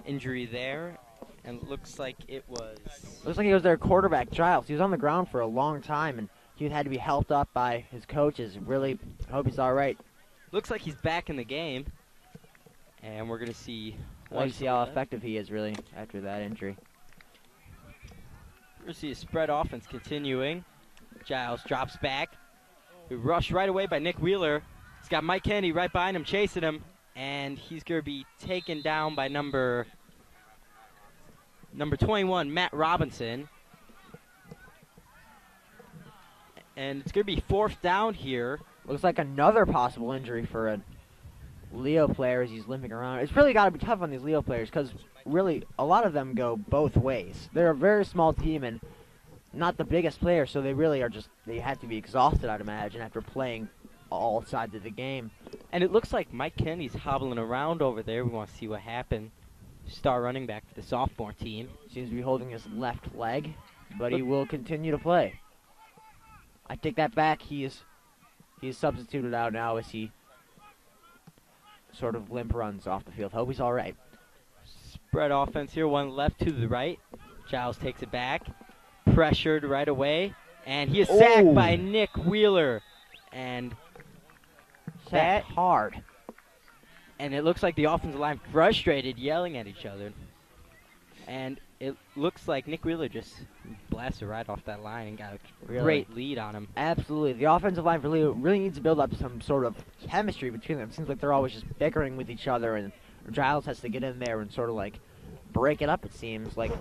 injury there. And it looks like it was... Looks like it was their quarterback, Giles. He was on the ground for a long time, and he had to be helped up by his coaches. Really hope he's all right. Looks like he's back in the game. And we're going to see... We'll see how effective he is, really, after that injury. We're going to see a spread offense continuing. Giles drops back. We rush right away by Nick Wheeler. He's got Mike Kennedy right behind him, chasing him. And he's going to be taken down by number 21, Matt Robinson. And it's going to be 4th down here. Looks like another possible injury for a Leo player as he's limping around. It's really got to be tough on these Leo players because really a lot of them go both ways. They're a very small team and not the biggest players, so they really are just, they have to be exhausted, I'd imagine, after playing all sides of the game. And it looks like Mike Kennedy's hobbling around over there. We want to see what happened. Star running back for the sophomore team. Seems to be holding his left leg, but he will continue to play. I take that back. He's substituted out now as he sort of limp runs off the field. Hope he's all right. Spread offense here, one left to the right. Giles takes it back. Pressured right away. And he is sacked by Nick Wheeler. And that hard. And it looks like the offensive line frustrated, yelling at each other. And it looks like Nick Wheeler just blasted right off that line and got a great lead on him. Absolutely. The offensive line really needs to build up some sort of chemistry between them. It seems like they're always just bickering with each other, and Giles has to get in there and sort of like break it up, it seems. Like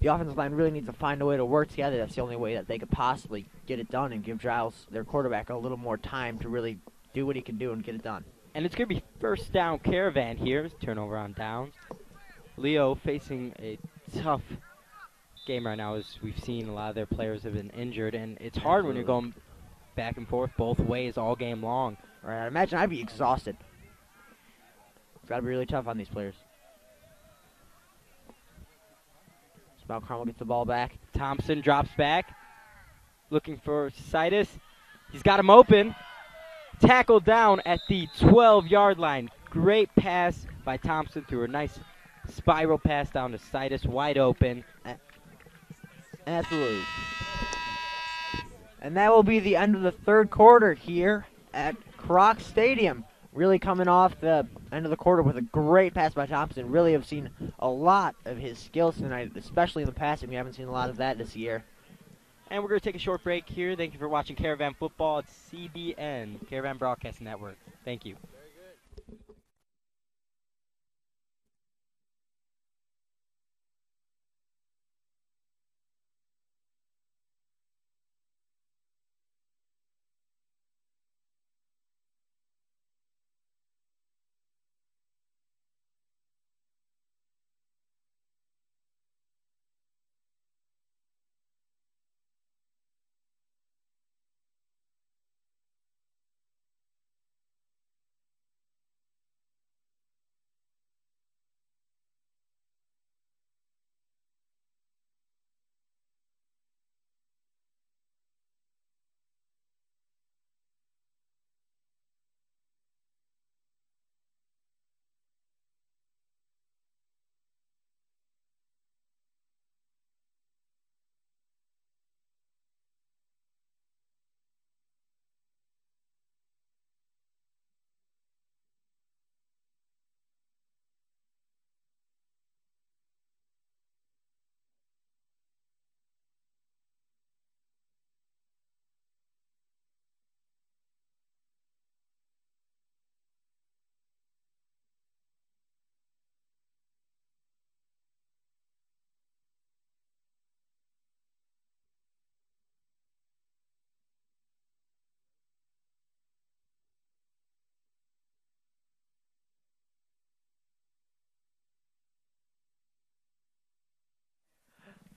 the offensive line really needs to find a way to work together. That's the only way that they could possibly get it done and give Giles, their quarterback, a little more time to really do what he can do and get it done. And it's going to be 1st down Caravan here. Turnover on downs. Leo facing a tough game right now, as we've seen a lot of their players have been injured, and it's hard when you're going back and forth both ways all game long. Right, I imagine I'd be exhausted. It's got to be really tough on these players. Mount Carmel gets the ball back. Thompson drops back, looking for Citus. He's got him open. Tackled down at the 12-yard line. Great pass by Thompson through a nice spiral pass down to Citus, wide open. Absolutely. And that will be the end of the 3rd quarter here at Kroc Stadium. Really coming off the end of the quarter with a great pass by Thompson. Really have seen a lot of his skills tonight, especially in the passing. We haven't seen a lot of that this year. And we're going to take a short break here. Thank you for watching Caravan Football at CBN, Caravan Broadcasting Network. Thank you.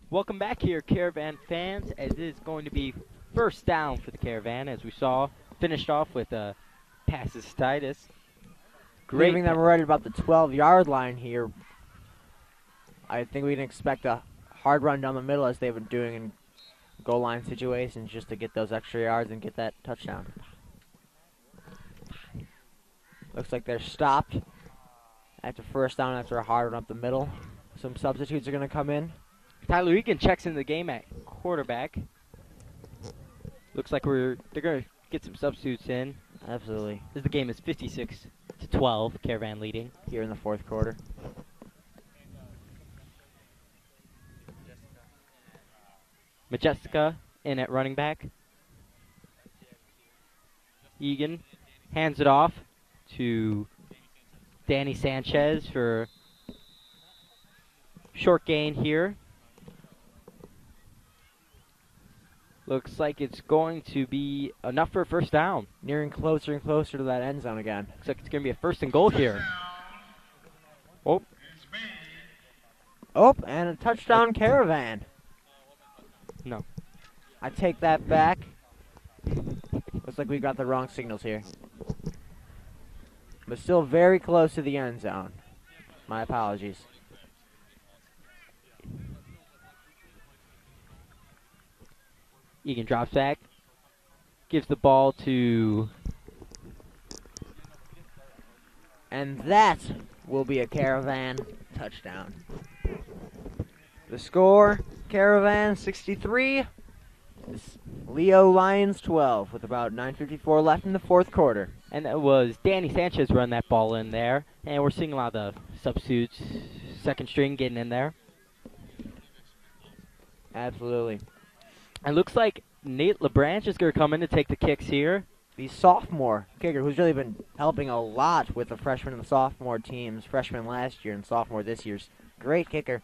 Welcome back here, Caravan fans, as it is going to be 1st down for the Caravan, as we saw. Finished off with a passes to Titus. Leaving them right at about the 12-yard line here. I think we can expect a hard run down the middle as they've been doing in goal line situations just to get those extra yards and get that touchdown. Looks like they're stopped after first down after a hard one up the middle. Some substitutes are going to come in. Tyler Egan checks in the game at quarterback. Looks like they're going to get some substitutes in. Absolutely. As the game is 56-12, Caravan leading. Here in the fourth quarter. Majestica in at running back. Egan hands it off to Danny Sanchez for short gain here. Looks like it's going to be enough for a first down. Nearing closer and closer to that end zone again. Looks like it's going to be a first and goal here. Oh. Oh, and a touchdown Caravan. No. I take that back. Looks like we got the wrong signals here. But still very close to the end zone. My apologies. Egan drops back. Gives the ball to... And that will be a Caravan touchdown. The score, Caravan 63, Leo Lions 12 with about 9:54 left in the fourth quarter. And that was Danny Sanchez run that ball in there. And we're seeing a lot of the substitutes, second string getting in there. Absolutely. It looks like Nate LeBranch is going to come in to take the kicks here. The sophomore kicker who's really been helping a lot with the freshman and the sophomore teams. Freshman last year and sophomore this year's great kicker.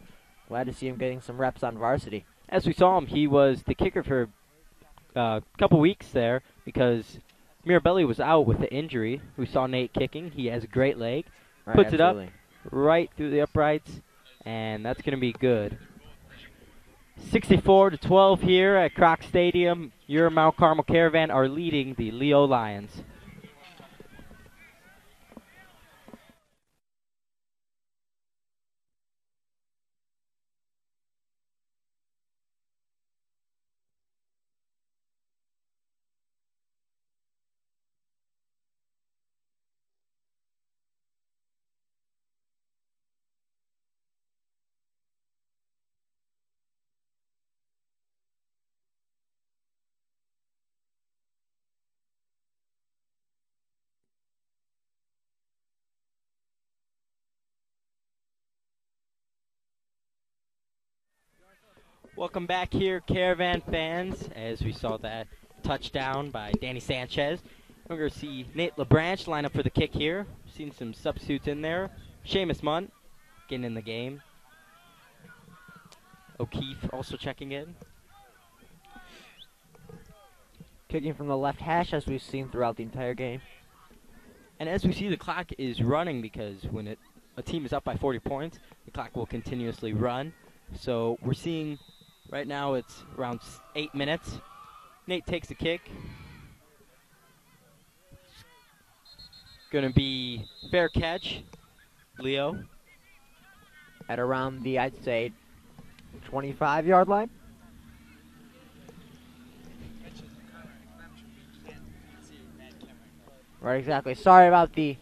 Glad to see him getting some reps on varsity. As we saw him, he was the kicker for a couple weeks there because Mirabelli was out with the injury. We saw Nate kicking. He has a great leg. Right, Puts absolutely. it up right through the uprights, and that's going to be good. 64-12 here at Kroc Stadium. Your Mount Carmel Caravan are leading the Leo Lions. Welcome back here, Caravan fans, as we saw that touchdown by Danny Sanchez. We're going to see Nate LeBranch line up for the kick here. Seen some substitutes in there. Seamus Munt getting in the game. O'Keefe also checking in. Kicking from the left hash as we've seen throughout the entire game. And as we see, the clock is running because when a team is up by 40 points, the clock will continuously run. So we're seeing right now it's around 8 minutes. Nate takes the kick. Going to be fair catch, Leo. At around the, I'd say, 25-yard line. Right, exactly. Sorry about the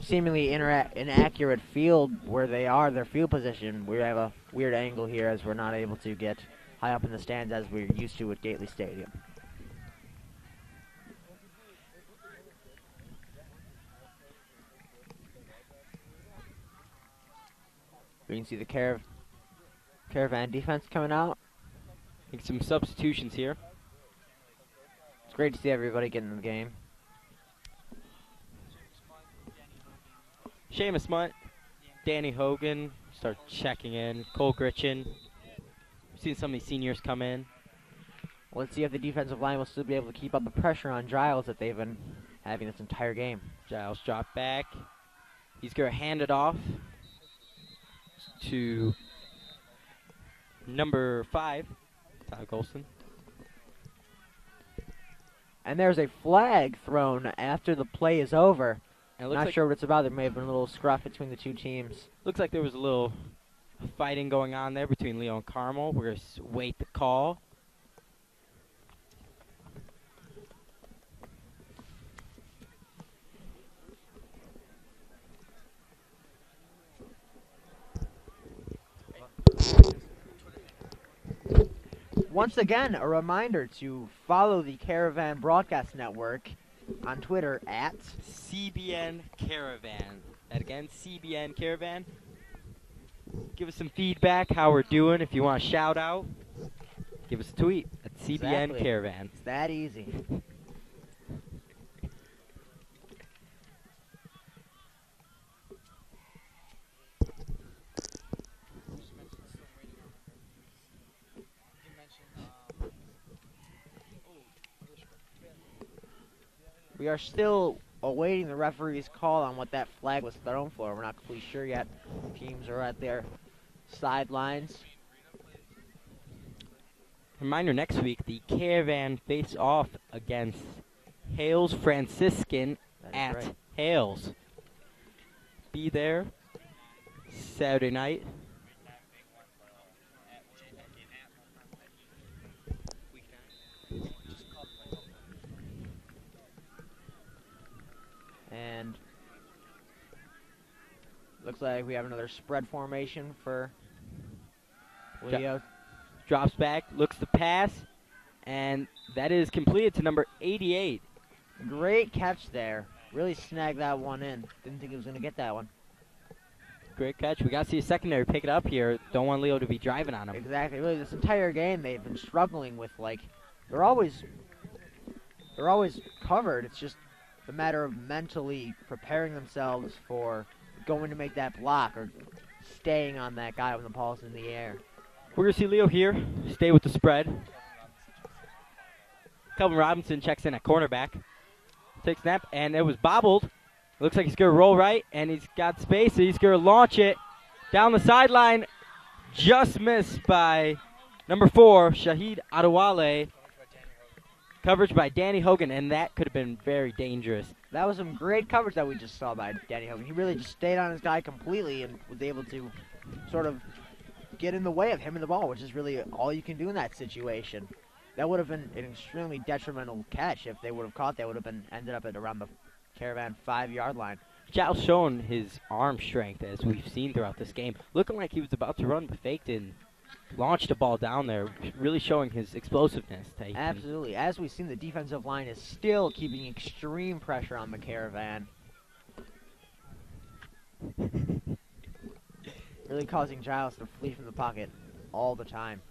seemingly inaccurate field where they are, their field position. We have a weird angle here as we're not able to get high up in the stands as we're used to at Gately Stadium. We can see the Caravan defense coming out. Make some substitutions here. It's great to see everybody getting in the game. Seamus Munt, Danny Hogan start checking in. Cole Gritchen. We've seen some of these seniors come in. Let's see if the defensive line will still be able to keep up the pressure on Giles that they've been having this entire game. Giles dropped back. He's going to hand it off to number 5, Tyler Golston. And there's a flag thrown after the play is over. And Not sure what it's about. There may have been a little scruff between the two teams. Looks like there was a little fighting going on there between Leo and Carmel. We're going to wait the call. Once again, a reminder to follow the Caravan Broadcast Network on Twitter at CBN Caravan. And again, CBN Caravan. Give us some feedback, how we're doing. If you want a shout out, give us a tweet at CBN Exactly. Caravan. It's that easy. We are still awaiting the referee's call on what that flag was thrown for. We're not completely sure yet. Teams are at their sidelines. Reminder, next week, the Caravan face off against Hales Franciscan That at is right. Hales. Be there Saturday night. And looks like we have another spread formation for Leo. Drops back, looks to pass, and that is completed to number 88. Great catch there. Really snagged that one in. Didn't think he was going to get that one. Great catch. We got to see a secondary pick it up here. Don't want Leo to be driving on him. Exactly. Really, this entire game they've been struggling with, like, they're always covered. It's just a matter of mentally preparing themselves for going to make that block or staying on that guy when the ball's in the air. We're going to see Leo here stay with the spread. Kelvin Robinson checks in at cornerback. Takes snap, and it was bobbled. Looks like he's going to roll right, and he's got space, so he's going to launch it down the sideline. Just missed by number 4, Shahid Adewale. Coverage by Danny Hogan, and that could have been very dangerous. That was some great coverage that we just saw by Danny Hogan. He really just stayed on his guy completely and was able to sort of get in the way of him and the ball, which is really all you can do in that situation. That would have been an extremely detrimental catch. If they would have caught, they would have been ended up at around the Caravan 5-yard line. Giles showing his arm strength, as we've seen throughout this game. Looking like he was about to run, but faked and launched the ball down there, really showing his explosiveness. Absolutely. As we've seen, the defensive line is still keeping extreme pressure on the Caravan. Really causing Giles to flee from the pocket all the time.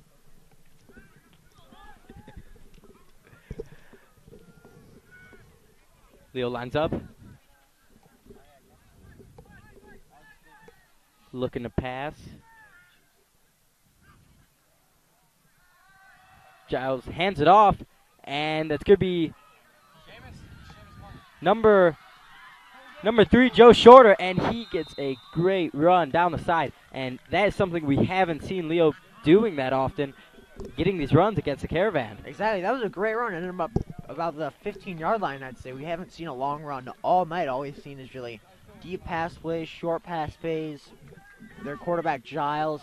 Leo lines up. Looking to pass. Giles hands it off, and that's going to be number 3, Joe Shorter, and he gets a great run down the side. And that is something we haven't seen Leo doing that often, getting these runs against the Caravan. Exactly. That was a great run. Ended up about the 15-yard line, I'd say. We haven't seen a long run all night. All we've seen is really deep pass plays, short pass plays. Their quarterback, Giles,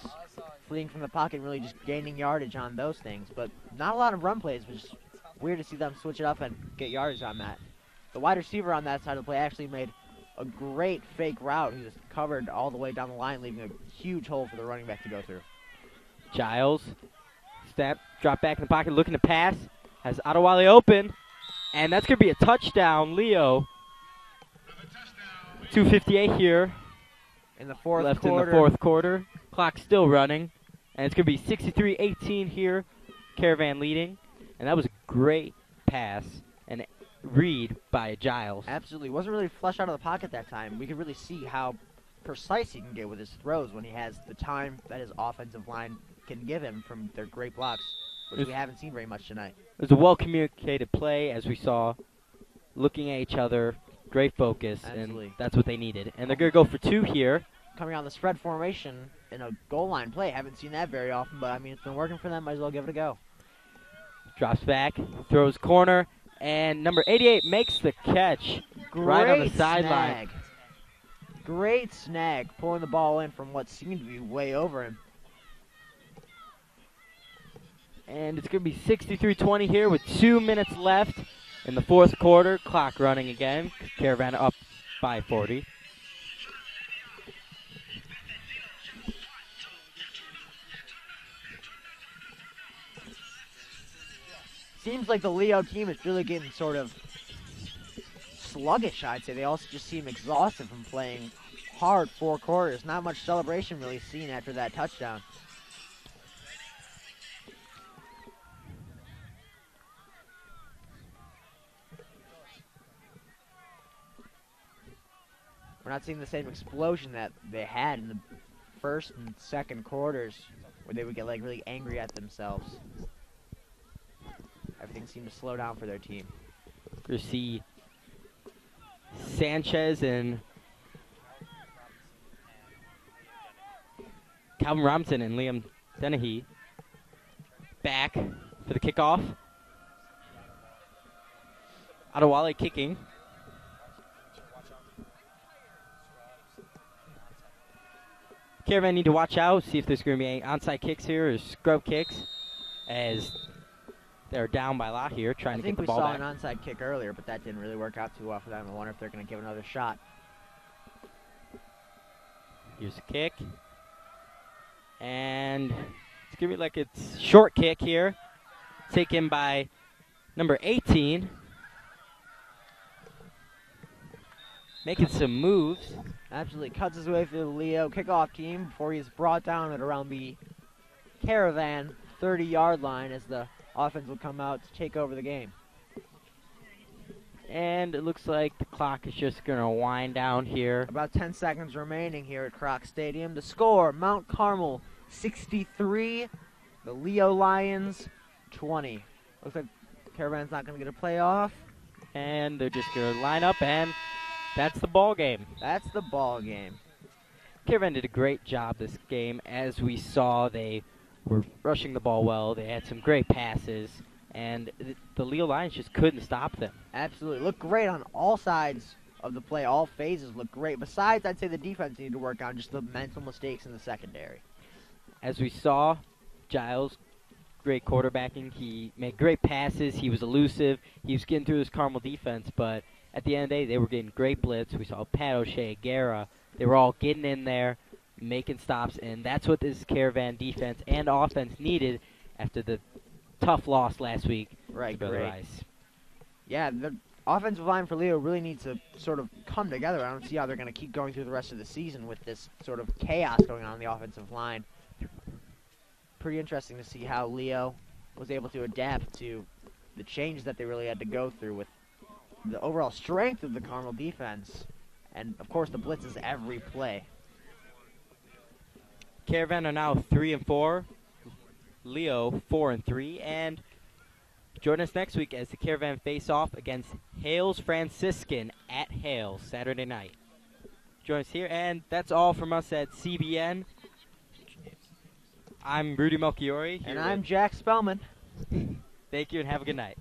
fleeing from the pocket and really just gaining yardage on those things. But not a lot of run plays, which is weird to see them switch it up and get yardage on that. The wide receiver on that side of the play actually made a great fake route. He was covered all the way down the line, leaving a huge hole for the running back to go through. Giles, step, drop back in the pocket, looking to pass. Has Adewale open, and that's going to be a touchdown, Leo. 2:58 here. In the fourth left quarter. in the fourth quarter. Clock still running, and it's going to be 63-18 here. Caravan leading, and that was a great pass and read by Giles. Absolutely. Wasn't really flush out of the pocket that time. We could really see how precise he can get with his throws when he has the time that his offensive line can give him from their great blocks, which we haven't seen very much tonight. It was a well-communicated play, as we saw, looking at each other, great focus, Absolutely. and that's what they needed. And they're going to go for 2 here. Coming on the spread formation in a goal line play. Haven't seen that very often, but I mean, it's been working for them. Might as well give it a go. Drops back, throws corner, and number 88 makes the catch right on the sideline. Great snag, pulling the ball in from what seemed to be way over him. And it's going to be 63-20 here with 2 minutes left in the fourth quarter. Clock running again. Caravan up by 40. seems like the Leo team is really getting sort of sluggish, I'd say. They also just seem exhausted from playing hard 4 quarters. Not much celebration really seen after that touchdown. We're not seeing the same explosion that they had in the first and second quarters, where they would get like really angry at themselves. Everything seemed to slow down for their team. You see Sanchez and Calvin Robinson and Liam Dennehy back for the kickoff. Adewale kicking. Caravan need to watch out, see if there's going to be any onside kicks here or scrub kicks, as they're down by a lot here, trying to get the ball back. I think we saw an onside kick earlier, but that didn't really work out too well for them. I wonder if they're going to give another shot. Here's a kick. And it's going to be like it's short kick here. Taken by number 18. Making some moves. Absolutely cuts his way through the Leo kickoff team before he's brought down at around the Caravan 30-yard line as the offense will come out to take over the game. And it looks like the clock is just going to wind down here. About 10 seconds remaining here at Kroc Stadium. The score, Mount Carmel 63, the Leo Lions 20. Looks like Caravan's not going to get a playoff. And they're just going to line up, and that's the ball game. That's the ball game. Caravan did a great job this game. As we saw, they were rushing the ball well. They had some great passes, and the Leo Lions just couldn't stop them. Absolutely. Looked great on all sides of the play. All phases looked great. Besides, I'd say the defense needed to work on just the mental mistakes in the secondary. As we saw, Giles, great quarterbacking. He made great passes. He was elusive. He was getting through this Carmel defense, but at the end of the day, they were getting great blitz. We saw Pat O'Shea, Guerra. They were all getting in there, making stops, and that's what this Caravan defense and offense needed after the tough loss last week. Right, to Brother great. Ries. Yeah, the offensive line for Leo really needs to sort of come together. I don't see how they're going to keep going through the rest of the season with this sort of chaos going on the offensive line. Pretty interesting to see how Leo was able to adapt to the changes that they really had to go through with the overall strength of the Carmel defense, and of course the blitzes every play. Caravan are now 3-4. Leo 4-3, and join us next week as the Caravan face off against Hales Franciscan at Hales Saturday night. Join us here, and that's all from us at CBN. I'm Rudy Melchiori. And I'm Jack Spellman. Thank you, and have a good night.